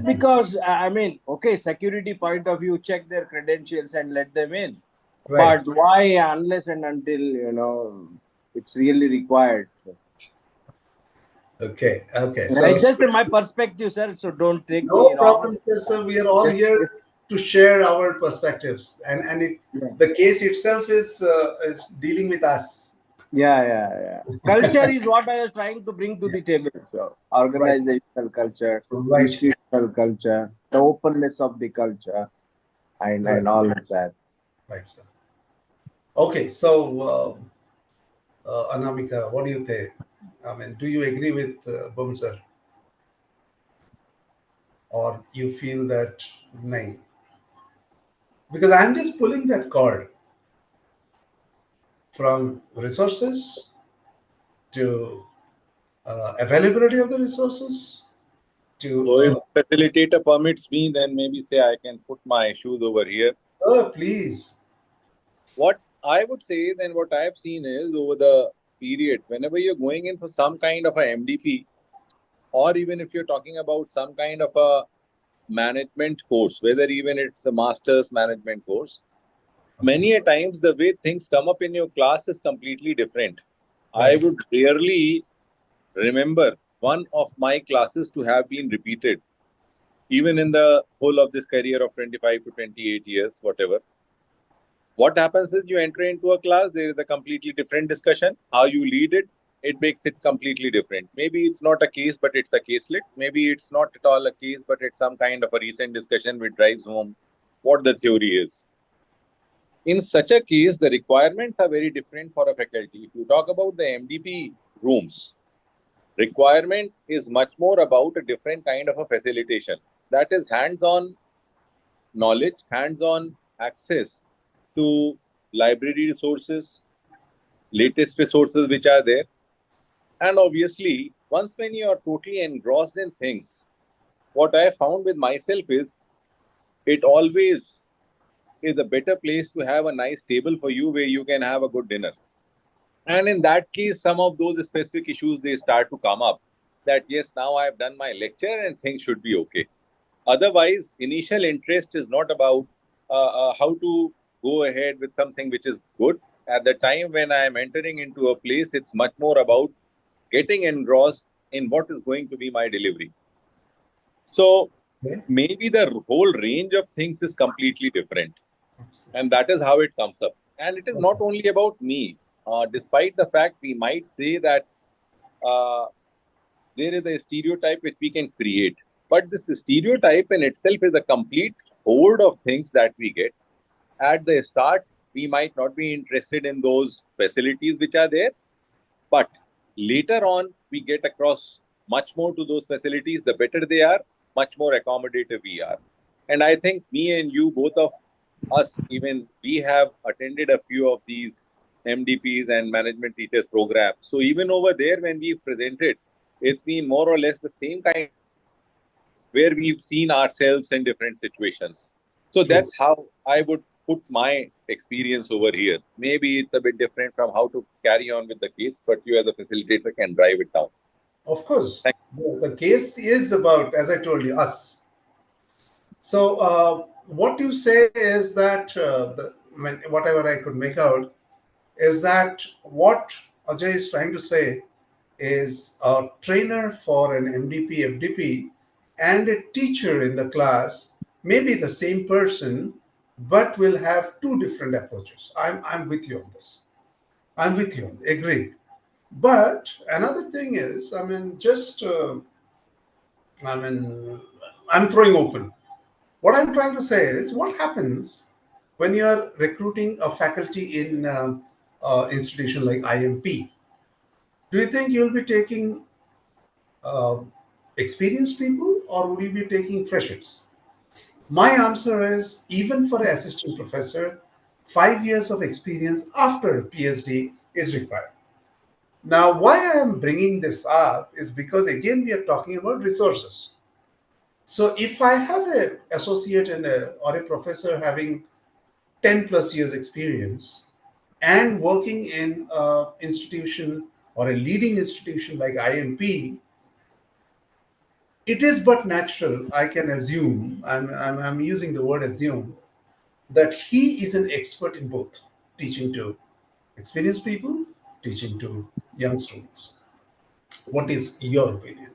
Because, I mean, okay, security point of view, check their credentials and let them in. Right. But why, unless and until, it's really required. Okay. Okay. It's just my perspective, sir, so don't take No me wrong. problem, sir. So we are all Just, here to share our perspectives, and yeah. the case itself is dealing with us. Yeah. Culture is what I was trying to bring to the table. So, Right. organizational culture, Right. institutional culture, the openness of the culture, Right. and all of that. Right, sir. Okay. So, Anamika, what do you think? I mean, do you agree with Bum, sir, or you feel that nay? Because I'm just pulling that cord from resources to availability of the resources to So if facilitator permits me, then maybe say I can put my shoes over here. please. What I would say, then what I've seen is over the period, whenever you're going in for some kind of a MDP, or even if you're talking about some kind of a management course, whether even it's a master's management course, many a times the way things come up in your class is completely different. I Right. would rarely remember one of my classes to have been repeated, even in the whole of this career of 25 to 28 years, whatever. What happens is you enter into a class, there is a completely different discussion. How you lead it, it makes it completely different. Maybe it's not a case, but it's a caselet. Maybe it's not at all a case, but it's some kind of a recent discussion which drives home what the theory is. In such a case, the requirements are very different for a faculty. If you talk about the MDP rooms, requirement is much more about a different kind of a facilitation. That is hands-on knowledge, hands-on access to library resources, latest resources which are there. And obviously, once when you are totally engrossed in things, what I found with myself is it always is a better place to have a nice table for you where you can have a good dinner. And in that case, some of those specific issues, they start to come up that, yes, now I've done my lecture and things should be okay. Otherwise, initial interest is not about how to go ahead with something which is good. At the time when I am entering into a place, it's much more about getting engrossed in what is going to be my delivery. So Okay. maybe the whole range of things is completely different. And that is how it comes up. And it is not only about me. Despite the fact we might say that uh, there is a stereotype which we can create. But this stereotype in itself is a complete horde of things that we get. At the start, we might not be interested in those facilities which are there, but later on, we get across much more to those facilities, the better they are, much more accommodative we are. And I think me and you, both of us, even we have attended a few of these MDPs and management teachers programs. So even over there, when we presented, it's been more or less the same kind where we've seen ourselves in different situations. So True. that's how I would put my experience over here. Maybe it's a bit different from how to carry on with the case, but you as a facilitator can drive it down. Of course, Thank the case is about, as I told you, us. So what you say is that, whatever I could make out, is that what Ajay is trying to say is a trainer for an MDP, FDP, and a teacher in the class may be the same person, but will have two different approaches. I'm with you on this. I'm with you. Agreed. But another thing is, I mean, I'm throwing open. What I'm trying to say is, what happens when you are recruiting a faculty in institution like IMP? Do you think you'll be taking uh, experienced people, or would you be taking freshers? My answer is, even for an assistant professor, 5 years of experience after PhD is required. Now, why I am bringing this up is because, again, we are talking about resources. So if I have an associate or a professor having 10 plus years experience and working in an institution or a leading institution like IMP, it is but natural, I can assume, I'm using the word assume, that he is an expert in both, teaching to experienced people, teaching to young students. What is your opinion?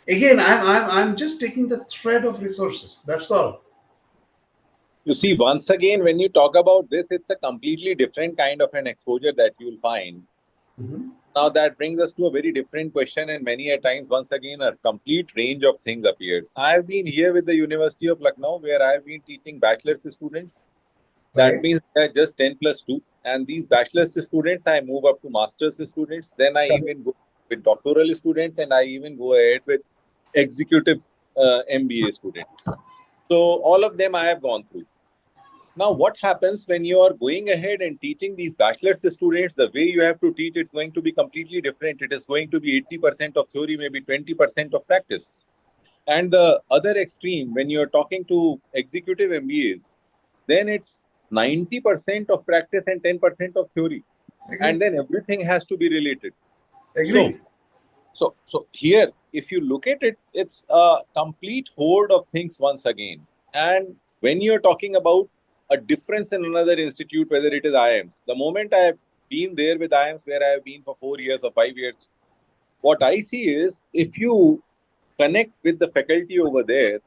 Again, I'm just taking the thread of resources. That's all. You see, once again, when you talk about this, it's a completely different kind of an exposure that you'll find. Mhm. Now, that brings us to a very different question, and many a times, once again, a complete range of things appears. I've been here with the University of Lucknow, where I've been teaching bachelor's students. That Right? means they're just 10 plus 2. And these bachelor's students, I move up to master's students. Then I even go with doctoral students, and I even go ahead with executive MBA students. So all of them I have gone through. Now, what happens when you are going ahead and teaching these bachelor's students? The way you have to teach, it's going to be completely different. It is going to be 80% of theory, maybe 20% of practice. And the other extreme, when you're talking to executive MBAs, then it's 90% of practice and 10% of theory. And Agree. then everything has to be related. So, Agree. so here, if you look at it, it's a complete horde of things once again. And when you're talking about a difference in another institute, whether it is IIMs, the moment I have been there with IIMs where I have been for 4 years or 5 years, what I see is if you connect with the faculty over there,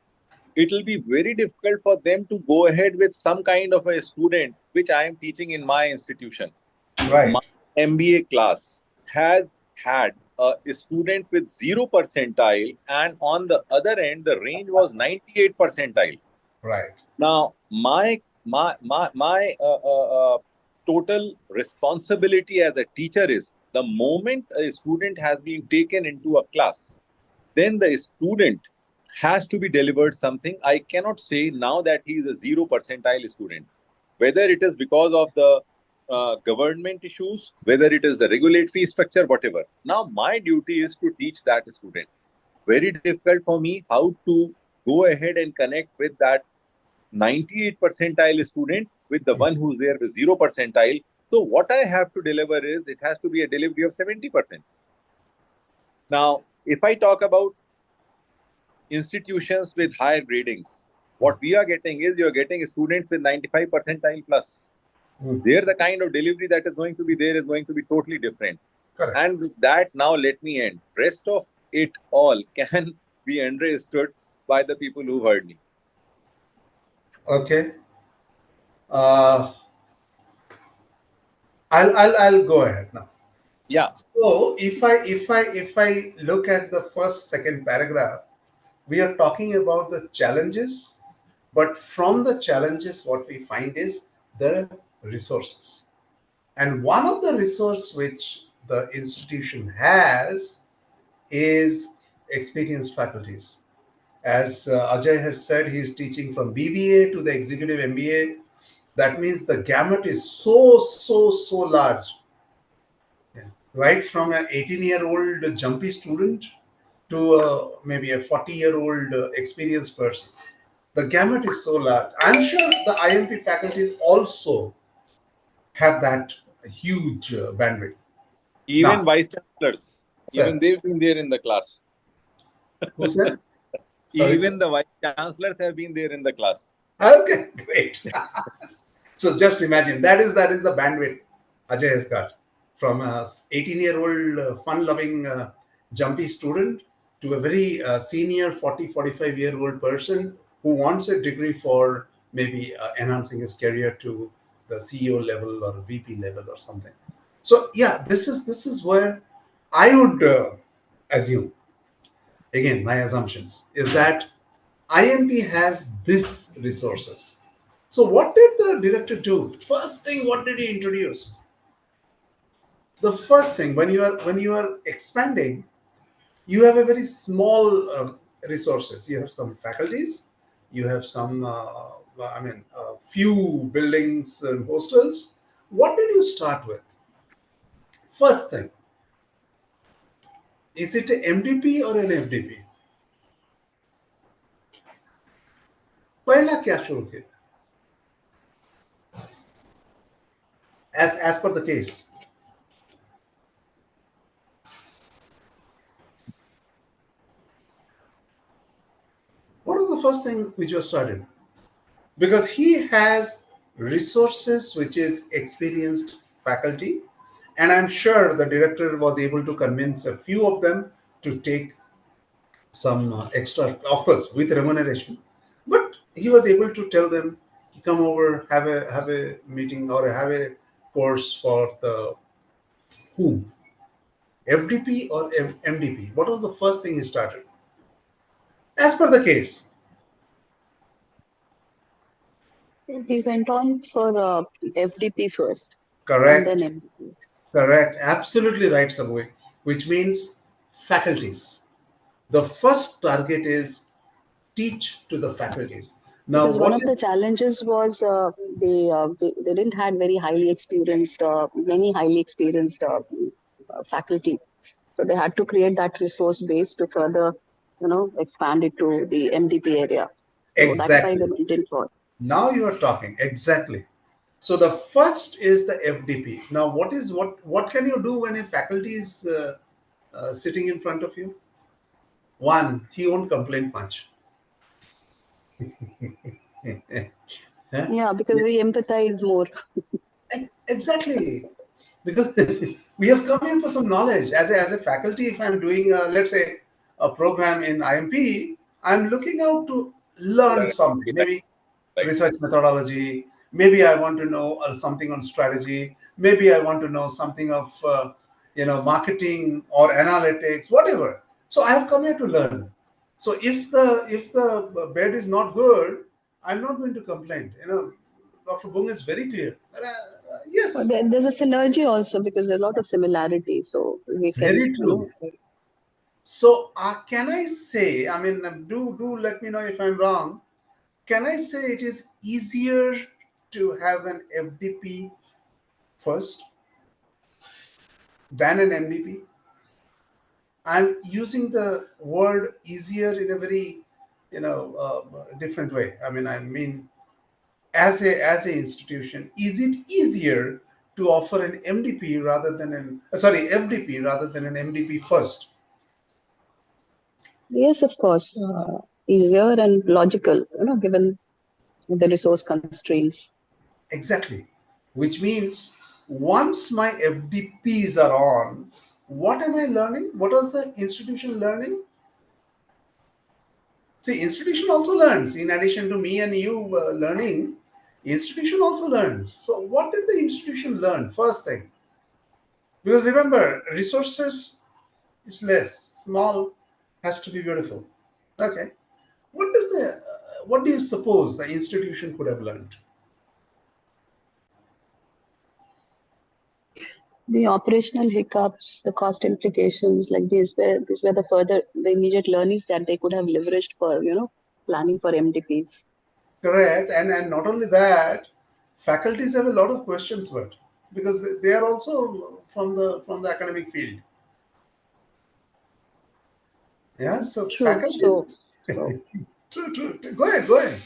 it will be very difficult for them to go ahead with some kind of a student which I am teaching in my institution. My Right. MBA class has had a student with 0 percentile, and on the other end, the range was 98 percentile. Right. Now, my total responsibility as a teacher is the moment a student has been taken into a class, then the student has to be delivered something. I cannot say now that he is a 0 percentile student, whether it is because of the government issues, whether it is the regulatory structure, whatever. Now, my duty is to teach that student. Very difficult for me how to go ahead and connect with that 98 percentile student with the one who's there with 0 percentile. So, what I have to deliver is it has to be a delivery of 70%. Now, if I talk about institutions with higher gradings, what we are getting is you're getting students with 95 percentile plus. Mm. There, the kind of delivery that is going to be there is going to be totally different. Correct. And with that, now let me end. Rest of it all can be understood by the people who heard me. Okay. Uh, I'll go ahead now. Yeah. So if I look at the first second paragraph, we are talking about the challenges, but from the challenges, what we find is the resources. And one of the resource which the institution has is experienced faculties. As Ajay has said, he is teaching from BBA to the executive MBA. That means the gamut is so large. Yeah. Right from an 18-year-old jumpy student to maybe a 40-year-old experienced person. The gamut is so large. I'm sure the IMP faculties also have that huge bandwidth. Even Now, vice chancellors, even sir, they've been there in the class. who said? Sorry, sir. Even the vice chancellors have been there in the class. Okay, great. So just imagine that is the bandwidth Ajay has got from a 18-year-old fun-loving jumpy student to a very senior 45-year-old person who wants a degree for maybe enhancing his career to the CEO level or VP level or something. So yeah, this is where I would assume, again, my assumptions is that IMP has this resources. So what did the director do? First thing, what did he introduce? The first thing, when you are expanding, you have a very small resources. You have some faculties, you have some few buildings and hostels. What did you start with? First thing, is it an MDP or an FDP? पहला क्या शुरू किया? As per the case. What was the first thing which was started? Because he has resources which is experienced faculty, and I'm sure the director was able to convince a few of them to take some extra, of course with remuneration, but he was able to tell them, come over, have a meeting or have a course for the whom, FDP or MDP. What was the first thing he started as per the case? He went on for FDP first and then Correct. MDP. Correct. Absolutely right, Sabui. Which means faculties. The first target is teach to the faculties. Now, Because one what of the is challenges was they didn't had very highly experienced many highly experienced faculty, so they had to create that resource base to further expand it to the MDP area. So that's why they exactly? went in for. Now you are talking exactly. So the first is the FDP. Now, what can you do when a faculty is sitting in front of you? One, he won't complain much. Huh? Yeah, because we empathize more. Exactly. Because we have come in for some knowledge as a faculty. If I'm doing let's say a program in IMP, I'm looking out to learn something, maybe Right. research methodology, maybe I want to know something on strategy, maybe I want to know something of marketing or analytics, whatever. So I have come here to learn. So if the bed is not good, I'm not going to complain. Dr. Bung is very clear. But Yes. there's a synergy also because there's a lot of similarity. So we can, Very true. So can I say? I mean, do let me know if I'm wrong. Can I say it is easier to have an FDP first than an MDP? I'm using the word easier in a very, different way. I mean, as a institution, is it easier to offer an MDP rather than FDP rather than an MDP first? yes, of course, easier and logical, given the resource constraints. Exactly. Which means once my FDPs are on, what am I learning? What is the institution learning? See, institution also learns. In addition to me and you learning, institution also learns. So what did the institution learn? First thing, because remember, resources is less. Small has to be beautiful. Okay. What do you suppose the institution could have learned? The operational hiccups, the cost implications, like these were the immediate learnings that they could have leveraged for, planning for MDPs. Correct. And not only that, faculties have a lot of questions, but because they are also from the academic field. Yeah, so True. faculties. So True. Go ahead.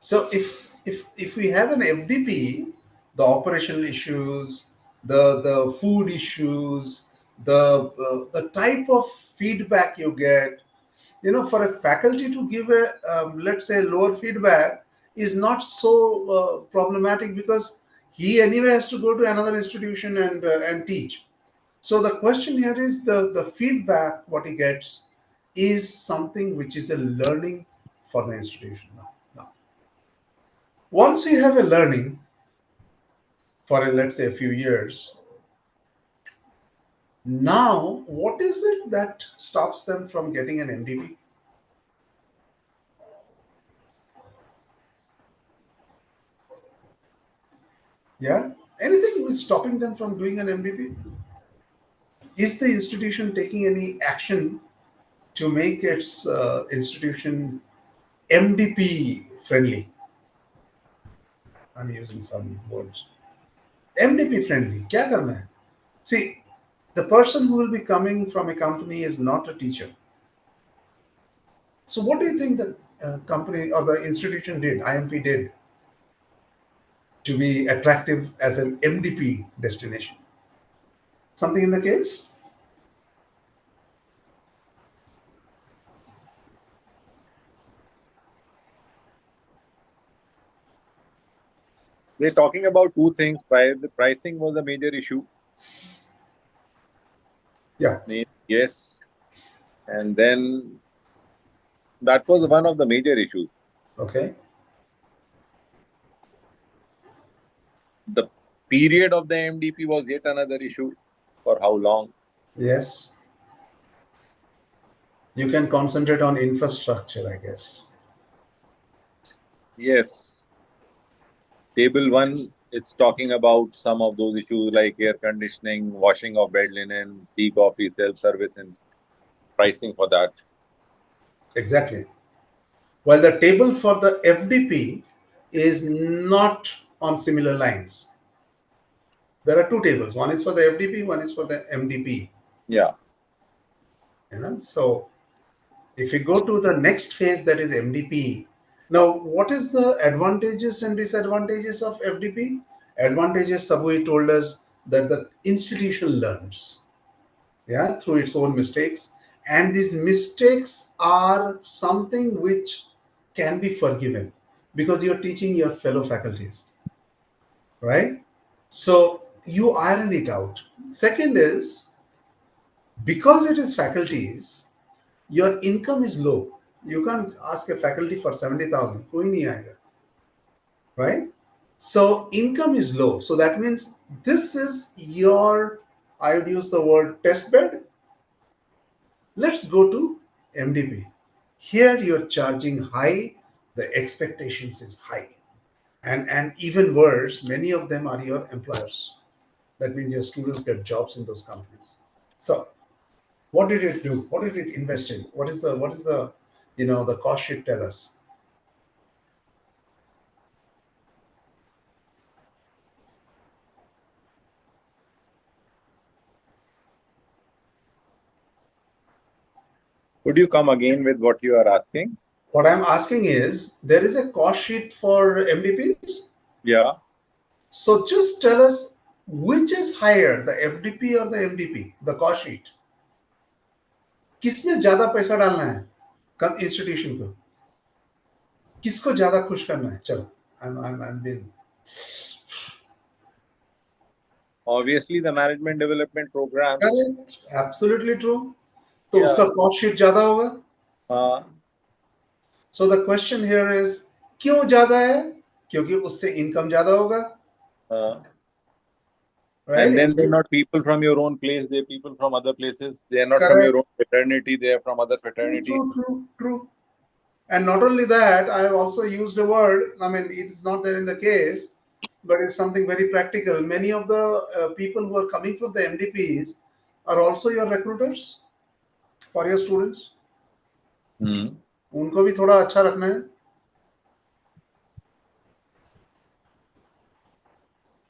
So if we have an FDP, the operational issues, the food issues, the type of feedback you get, for a faculty to give a let's say lower feedback is not so problematic, because he anyway has to go to another institution and teach. So the question here is the feedback what he gets is something which is a learning for the institution now. Once we have a learning for let's say a few years, now what is it that stops them from getting an MDP? Yeah, anything is stopping them from doing an MDP? Is the institution taking any action to make its institution MDP friendly? I'm using some words. MDP friendly. क्या करना है? See, the person who will be coming from a company is not a teacher. So what do you think the company or the institution did, IMP did, to be attractive as an MDP destination? Something in the case? They're talking about two things. The pricing was a major issue. Yeah. Yes. And then that was one of the major issues. Okay. The period of the MDP was yet another issue. For how long? Yes. You can concentrate on infrastructure, I guess. Yes. Table 1, it's talking about some of those issues like air conditioning, washing of bed linen, tea, coffee, self-service, and pricing for that. Exactly. While the table for the FDP is not on similar lines. There are two tables. One is for the FDP, one is for the MDP. Yeah. So if we go to the next phase, that is MDP. Now, what is the advantages and disadvantages of FDP? Advantages, Sabui told us that the institution learns, through its own mistakes. And these mistakes are something which can be forgiven because you're teaching your fellow faculties, right? So you iron it out. Second is, because it is faculties, your income is low. You can't ask a faculty for 70,000. Koi nahi aayega, right? So income is low. So that means this is your, I would use the word test bed. Let's go to MDP. Here you're charging high, the expectations is high. And even worse, many of them are your employers. That means your students get jobs in those companies. So what did it do? What did it invest in? What is the the cost sheet tell us? Could you come again with what you are asking? What I'm asking is, there is a cost sheet for MDPs. Yeah. So just tell us which is higher, the FDP or the MDP, the cost sheet. किसमें ज्यादा पैसा डालना है institution को, किसको ज्यादा खुश करना है? चलो, I'm being... Obviously, the management development programs. Correct. Absolutely true. तो उसका cost sheet ज्यादा होगा. So the question here is, क्यों ज्यादा है? क्योंकि उससे income ज्यादा होगा. Right? And then they're not people from your own place, they're people from other places. They are not from your own fraternity, they are from other fraternity. True. And not only that, I have also used a word, I mean, it is not there in the case, but it's something very practical. Many of the people who are coming from the MDPs are also your recruiters for your students. उनको भी थोड़ा अच्छा रखना है.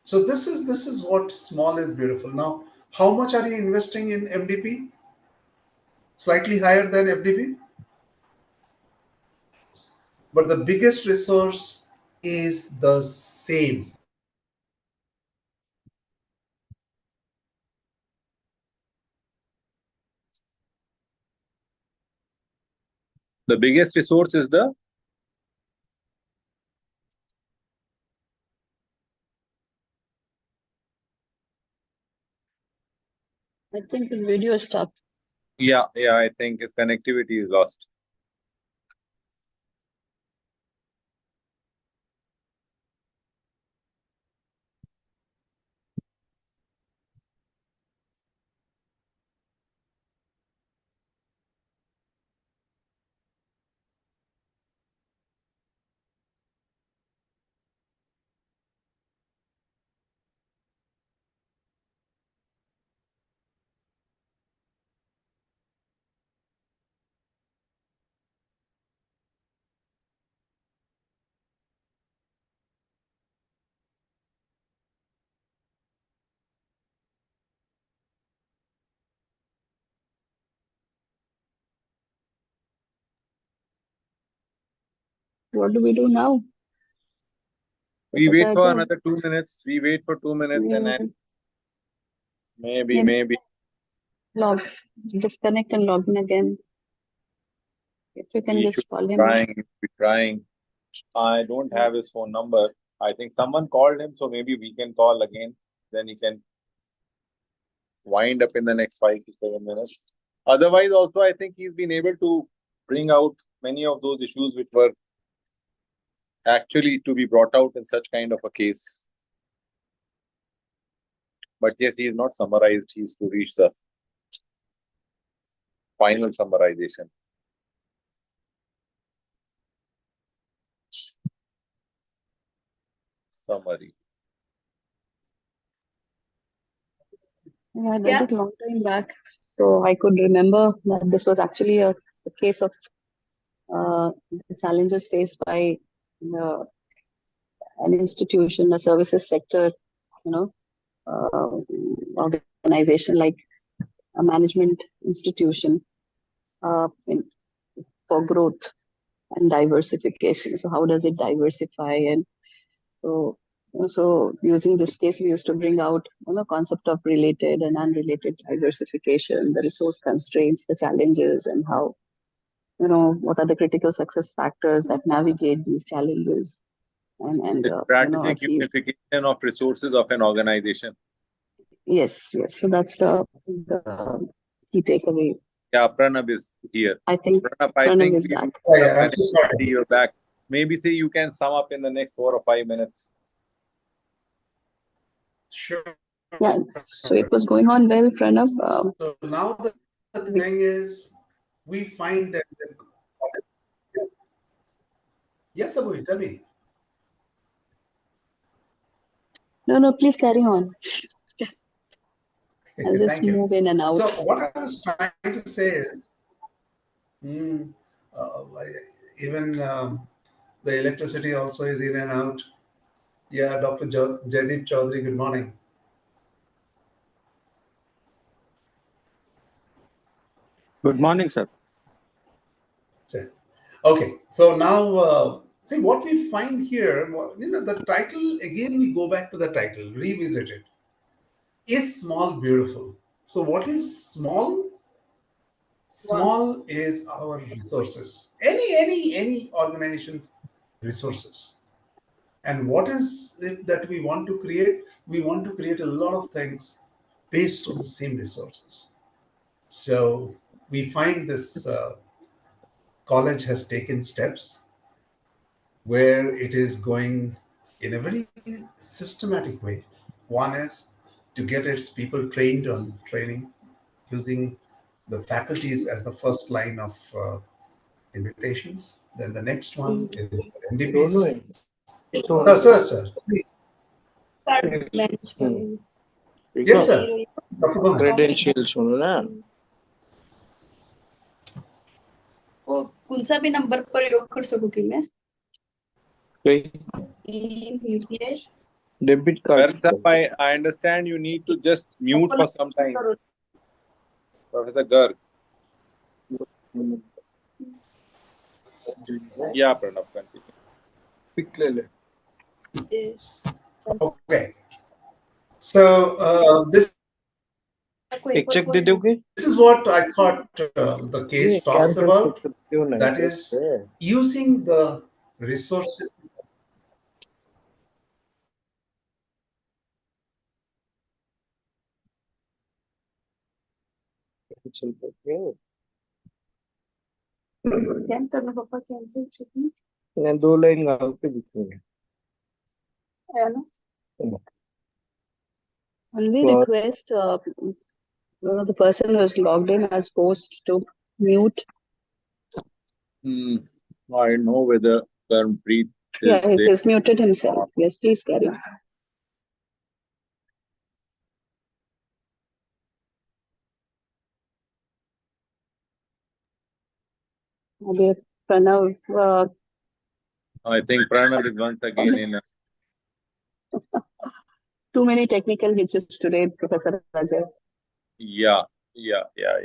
So this is what small is beautiful. Now, how much are you investing in MDP? Slightly higher than FDP, but the biggest resource is the same. The biggest resource is the I think his video is stuck. yeah, I think his connectivity is lost. What do we do now? We wait Professor for Ajay? another 2 minutes. We wait for 2 minutes and then maybe log, disconnect and log in again. If you can he just should call be him. trying. I don't have his phone number. I think someone called him, so maybe we can call again. Then he can wind up in the next 5 to 7 minutes. Otherwise, also, I think he's been able to bring out many of those issues which were actually to be brought out in such kind of a case. But yes, he is not summarized. He is to reach the final summarization. Summary. Yeah, I did it a long time back. So I could remember that this was actually a case of the challenges faced by an institution, a services sector, organization like a management institution for growth and diversification. So how does it diversify? And so using this case, we used to bring out the concept of related and unrelated diversification, the resource constraints, the challenges, and how, what are the critical success factors that navigate these challenges and The strategic achieve. unification of resources of an organization. Yes. So that's the key takeaway. Yeah, Pranab is here. I think Pranab is back. I'm so sorry. See you're back. Maybe say you can sum up in the next 4 or 5 minutes. Sure. Yeah, so it was going on well, Pranab. So now the thing is, we find that. Yes, Abhi, tell me. No, please carry on. I'll just Thank you. move in and out. So what I was trying to say is, even the electricity also is in and out. Yeah, Dr. Jaideep Chaudhary, good morning. Good morning, sir. Okay, so now see what we find here. The title again. We go back to the title, revisit it. Is small beautiful? So what is small? Small is our resources. Any organization's resources. And what is it that we want to create? We want to create a lot of things based on the same resources. So we find this college has taken steps where it is going in a very systematic way. One is to get its people trained on training, using the faculties as the first line of invitations. Then the next one is the MDPs. Sir, please. Yes, sir. Dr. Kumar. Credentials ना. वो कौन-सा भी number प्रयोग कर सकूं कि मैं? Debit card. Well, sir, I understand you need to just mute for some time. Professor Garg. Yeah, Pranav, continue. Okay. So this एक check दे दोगे? this is what I thought the case talks about. That is using the resources. क्या करना पापा cancel shipping? मैं 2 line गाल के दिखूंगा. है ना? And we request the person who is logged in as host to mute. I don't know whether Karmpreet is Yeah, he there. has muted himself. Yes, please carry on. Okay, Pranav, I think Pranav is once again in. too many technical hitches today, Professor Rajay. Yeah.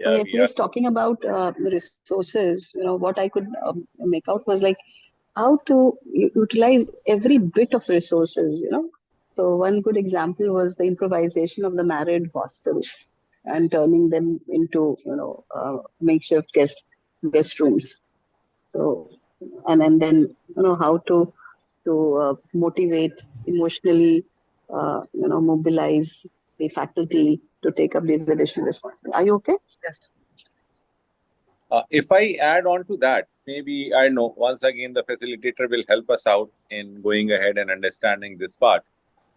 At least talking about the resources, what I could make out was like how to utilize every bit of resources. So one good example was the improvisation of the married hostel and turning them into, makeshift guest rooms. So, and then, how to motivate emotionally, mobilize the faculty to take up these additional responsibilities. Are you okay? Yes. If I add on to that, maybe I know once again the facilitator will help us out in going ahead and understanding this part.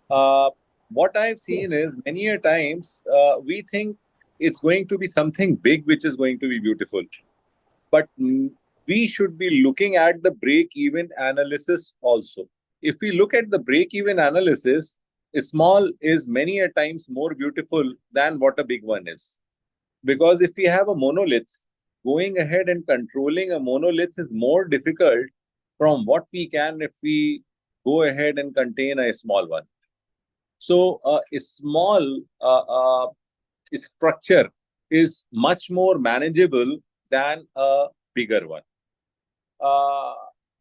What I've seen is many a times we think it's going to be something big which is going to be beautiful, but we should be looking at the break-even analysis also. If we look at the break-even analysis, a small is many a times more beautiful than what a big one is. Because if we have a monolith, going ahead and controlling a monolith is more difficult from what we can if we go ahead and contain a small one. So a small structure is much more manageable than a bigger one.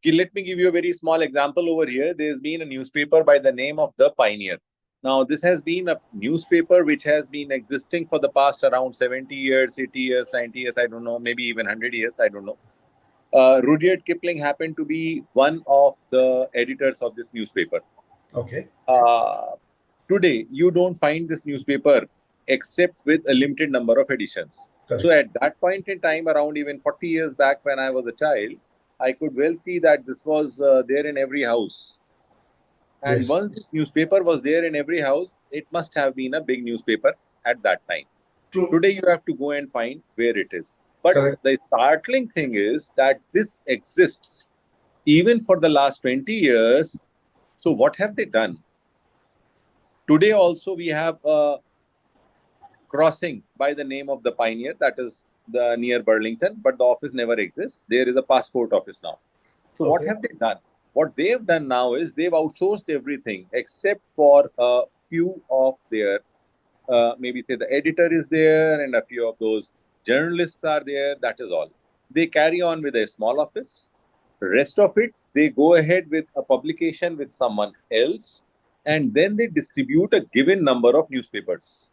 Let me give you a very small example over here. There's been a newspaper by the name of The Pioneer. Now, this has been a newspaper which has been existing for the past around 70 years, 80 years, 90 years, I don't know, maybe even 100 years, I don't know. Rudyard Kipling happened to be one of the editors of this newspaper. Okay. Today, you don't find this newspaper except with a limited number of editions. Correct. So at that point in time, around even 40 years back when I was a child, I could well see that this was there in every house. And yes, once this newspaper was there in every house, it must have been a big newspaper at that time. True. Today, you have to go and find where it is. But correct, the startling thing is that this exists even for the last 20 years. So what have they done? Today also, we have a crossing by the name of the Pioneer, that is the near Burlington, but the office never exists. There is a passport office now. So what have they done? What they've done now is they've outsourced everything except for a few of their, maybe say the editor is there and a few of those journalists are there. That is all. They carry on with a small office. The rest of it, they go ahead with a publication with someone else, and then they distribute a given number of newspapers.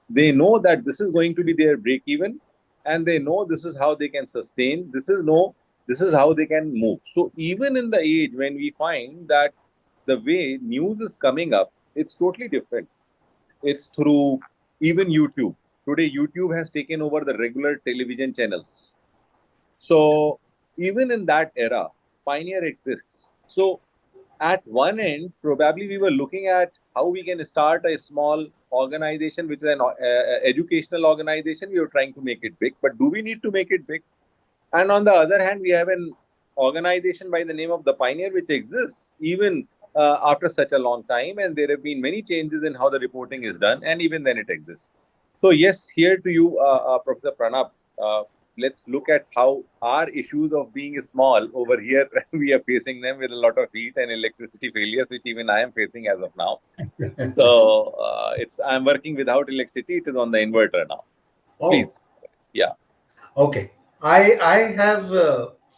They know that this is going to be their break even, and they know this is how they can sustain. This is how they can move. So even in the age when we find that the way news is coming up, it's totally different. It's through even YouTube. Today, YouTube has taken over the regular television channels. So even in that era, Pioneer exists. So at one end, probably we were looking at how we can start a small organization, which is an educational organization. We were trying to make it big, but do we need to make it big? And on the other hand, we have an organization by the name of the Pioneer, which exists even after such a long time, and there have been many changes in how the reporting is done, and even then it exists. So yes, here to you, Professor Pranab. Let's look at how our issues of being small over here, we are facing them with a lot of heat and electricity failures, which even I am facing as of now. So I'm working without electricity. It is on the inverter now. Oh, Please. Yeah. okay. I have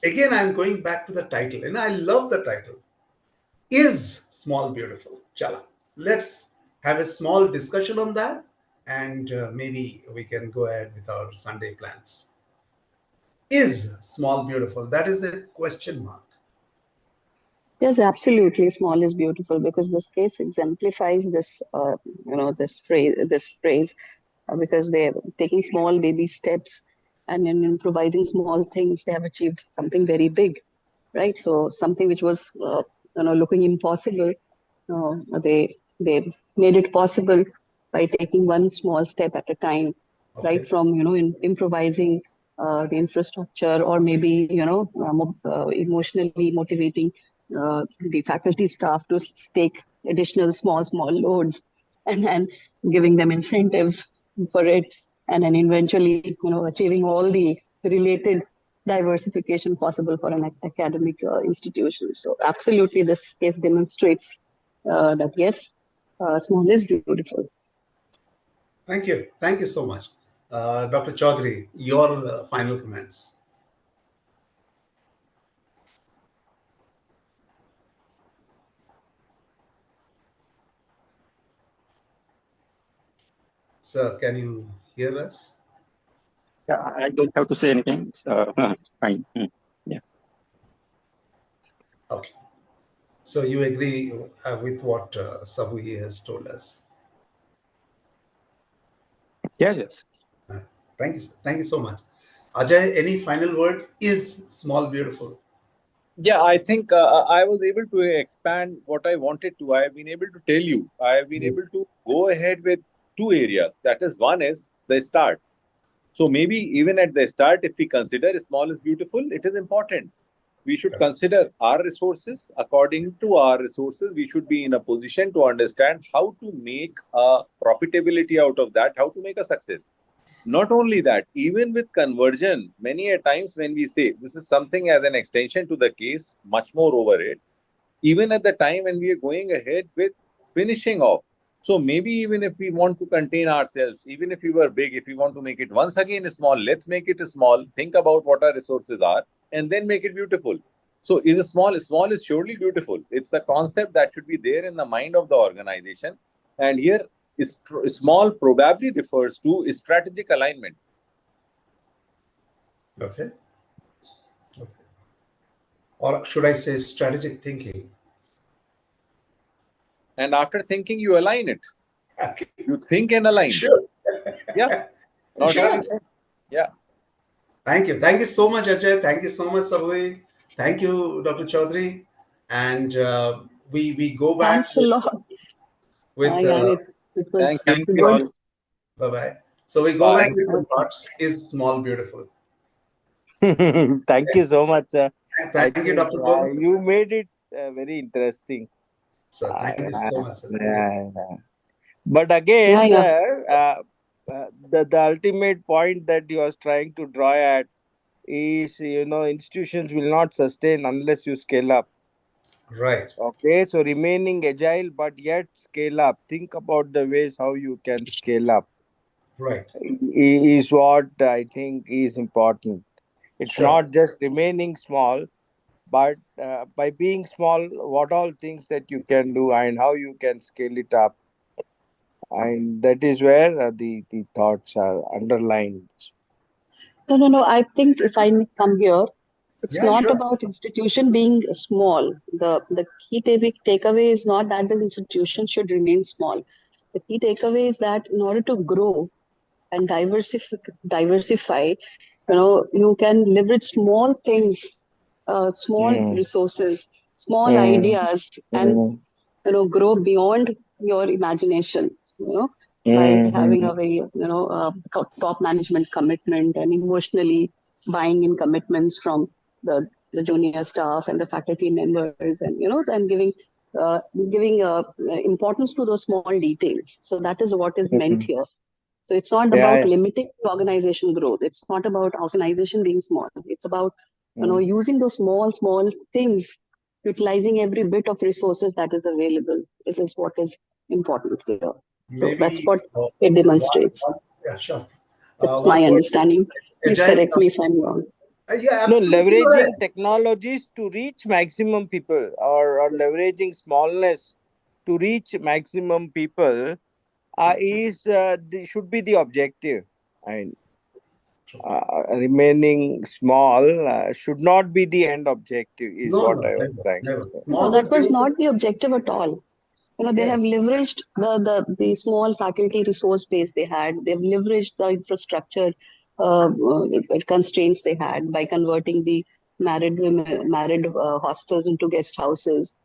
again. I'm going back to the title, and I love the title. Is small beautiful? Chala. Let's have a small discussion on that, and maybe we can go ahead with our Sunday plans. Is small beautiful? That is a question mark. Yes, absolutely. Small is beautiful because this case exemplifies this, this phrase, because they're taking small baby steps and in improvising small things, they have achieved something very big, right? So something which was, looking impossible, they made it possible by taking one small step at a time, right? Okay. From improvising the infrastructure, or maybe emotionally motivating the faculty staff to take additional small loads, and giving them incentives for it, and then eventually achieving all the related diversification possible for an academic institution. So absolutely, this case demonstrates that yes, small is beautiful. Thank you. Thank you so much. Dr. Chaudhary, your final comments. Sir, can you hear us? Yeah, I don't have to say anything. So, fine. Yeah. Okay. So you agree with what Sabui has told us? Yes, yes. Thank you. Thank you so much. Ajay, any final words? Is small beautiful? Yeah, I think I was able to expand what I wanted to. I have been able to tell you. I have been able to go ahead with two areas. That is, one is the start. So maybe even at the start, if we consider small is beautiful, it is important. We should consider our resources. According to our resources, we should be in a position to understand how to make a profitability out of that, how to make a success. Not only that, even with conversion, many a times when we say this is something as an extension to the case, much more over it, even at the time when we are going ahead with finishing off. So maybe even if we want to contain ourselves, even if we were big, if we want to make it once again small, let's make it small, think about what our resources are, and then make it beautiful. So is a small is surely beautiful. It's a concept that should be there in the mind of the organization. And here small probably refers to strategic alignment. Okay. Okay. Or should I say strategic thinking? And after thinking, you align it. Okay. You think and align. Sure. Yeah. Not Sure. really. Yeah. Thank you. Thank you so much, Ajay. Thank you so much, Sabui. Thank you, Dr. Chaudhary. And we go back Thanks a lot. with Yeah, it was Thank you good. all. bye-bye. So we go Bye. back with some thoughts. Is small beautiful? Thank you so much, sir. I Thank you, think Dr. Paul. you made it very interesting. So thank you so much, sir. Thank you. But again, Yeah. sir, the ultimate point that you are trying to draw at is, institutions will not sustain unless you scale up. Right. Okay, so remaining agile but yet scale up. Think about the ways how you can scale up. Right. Is what I think is important. It's Sure. not just remaining small, but by being small, what all things that you can do and how you can scale it up. And that is where the thoughts are underlined. No. I think if I may come here, it's Yeah, not sure. about institution being small. The key takeaway is not that the institution should remain small. The key takeaway is that in order to grow and diversify, you can leverage small things, small Mm, resources, small mm, ideas, and mm, grow beyond your imagination, by having mm, a very top management commitment, and emotionally buying in commitments from the junior staff and the faculty members, and and giving giving importance to those small details. So that is what is meant here. So it's not Yeah, about yeah. limiting the organization growth. It's not about organization being small. It's about using those small things, utilizing every bit of resources that is available. This is what is important here. So that's Maybe what it demonstrates. yeah, sure. It's One my word, understanding. Please agile. correct me if I'm wrong. Yeah, No, absolutely leveraging correct. technologies to reach maximum people, or leveraging smallness to reach maximum people should be the objective. And remaining small should not be the end objective, is No, what no, I was never, trying never. to say. No, Small is that was beautiful. not the objective at all. They have Yes, leveraged the small faculty resource base they had. They've leveraged the infrastructure constraints they had by converting the married hostels into guest houses.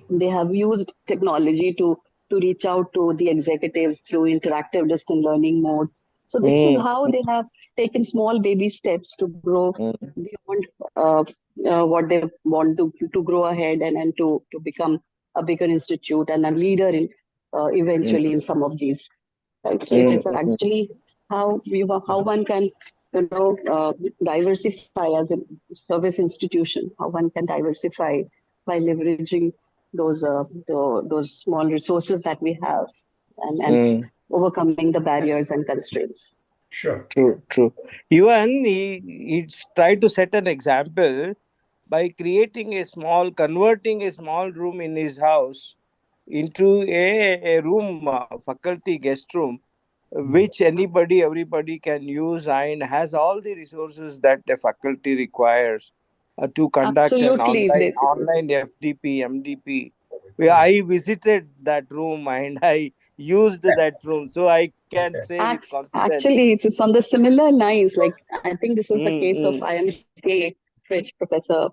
They have used technology to reach out to the executives through interactive distant learning mode. So this is Mm, how they have taken small baby steps to grow mm, beyond what they want to grow ahead and to become a bigger institute and a leader in mm, eventually in some of these. Right? So it's mm, actually how one can diversify as a service institution. How one can diversify by leveraging those small resources that we have and mm. overcoming the barriers and constraints. sure. True, true. Even he tried to set an example by converting a small room in his house into a room, faculty guest room, Hmm. which everybody can use, and has all the resources that the faculty requires to conduct an Absolutely, online FDP, MDP. I visited that room and I used that room, so I can Okay. say with confidence. Actually, it's on the similar lines. Like I think this is the Mm, case of mm, IMK, which Professor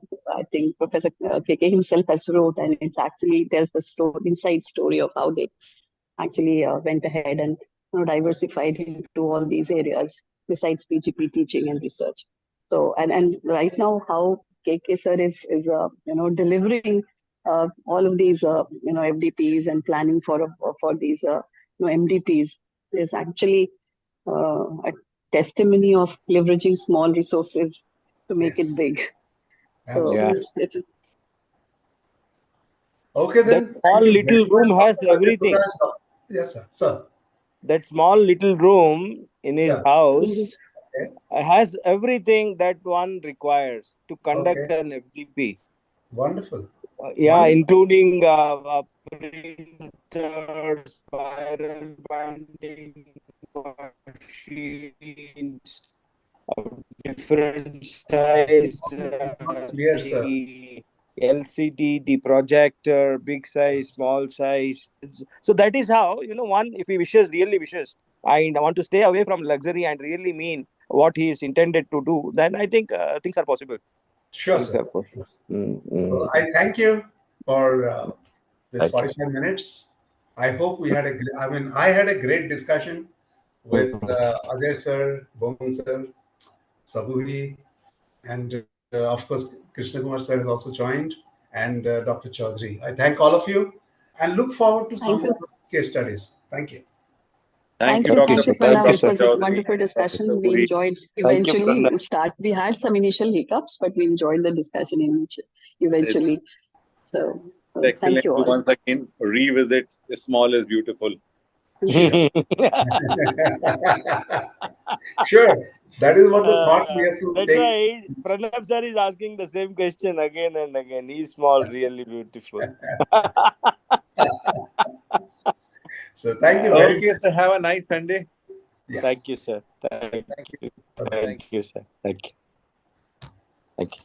KK himself has wrote, and it's actually tells the story, inside story of how they actually went ahead and diversified into all these areas besides PGP teaching and research. So and right now how KK sir is delivering all of these FDPs and planning for these MDPs is actually a testimony of leveraging small resources to make it Yes, big. So yeah. absolutely. it's Okay, That then. small Thank you very little much, room has Dr. Ajay everything. Prakash. Yes, sir. Sir. That small little room in his Sir. mhm. house Okay. has everything that one requires to conduct Okay. an FDP. Wonderful. Yeah, Wonderful. including printers, spiral binding machines of different size, Clear, sir. the LCD, the projector, big size, small size. So that is how, one, if he really wishes, and want to stay away from luxury and really mean what he is intended to do, then I think things are possible. Sure, Things sir. are possible. Sure, sir. Mm, Well, mm. I thank you for this Thank you. 45 minutes. I hope we had I had a great discussion with Ajay sir, Bong sir, Sabuhi, and of course, Krishna Kumar sir has also joined, and Dr. Chaudhary. I thank all of you and look forward to some Thank you. more case studies. Thank you. Thank you, Thank you, Dr. Thank you, sir. Prakash, Thank you, Pranav. It sir. Dr. was a Chaudhary, wonderful Dr. discussion. We Saburi. enjoyed Thank you, eventually Pranab. start. We had some initial hiccups, but we enjoyed the discussion It's eventually. So thank excellent you to all. once again revisit Small is Beautiful. Sure. Sure. That is what the thought we have to That's take. why Pranab sir is asking the same question again and again. He's small, really beautiful. So thank you very Okay, much. so have a nice Sunday. Yeah. Thank you, sir. Thank Thank you. you. Bye-bye. Thank you, sir. Thank you. Thank you.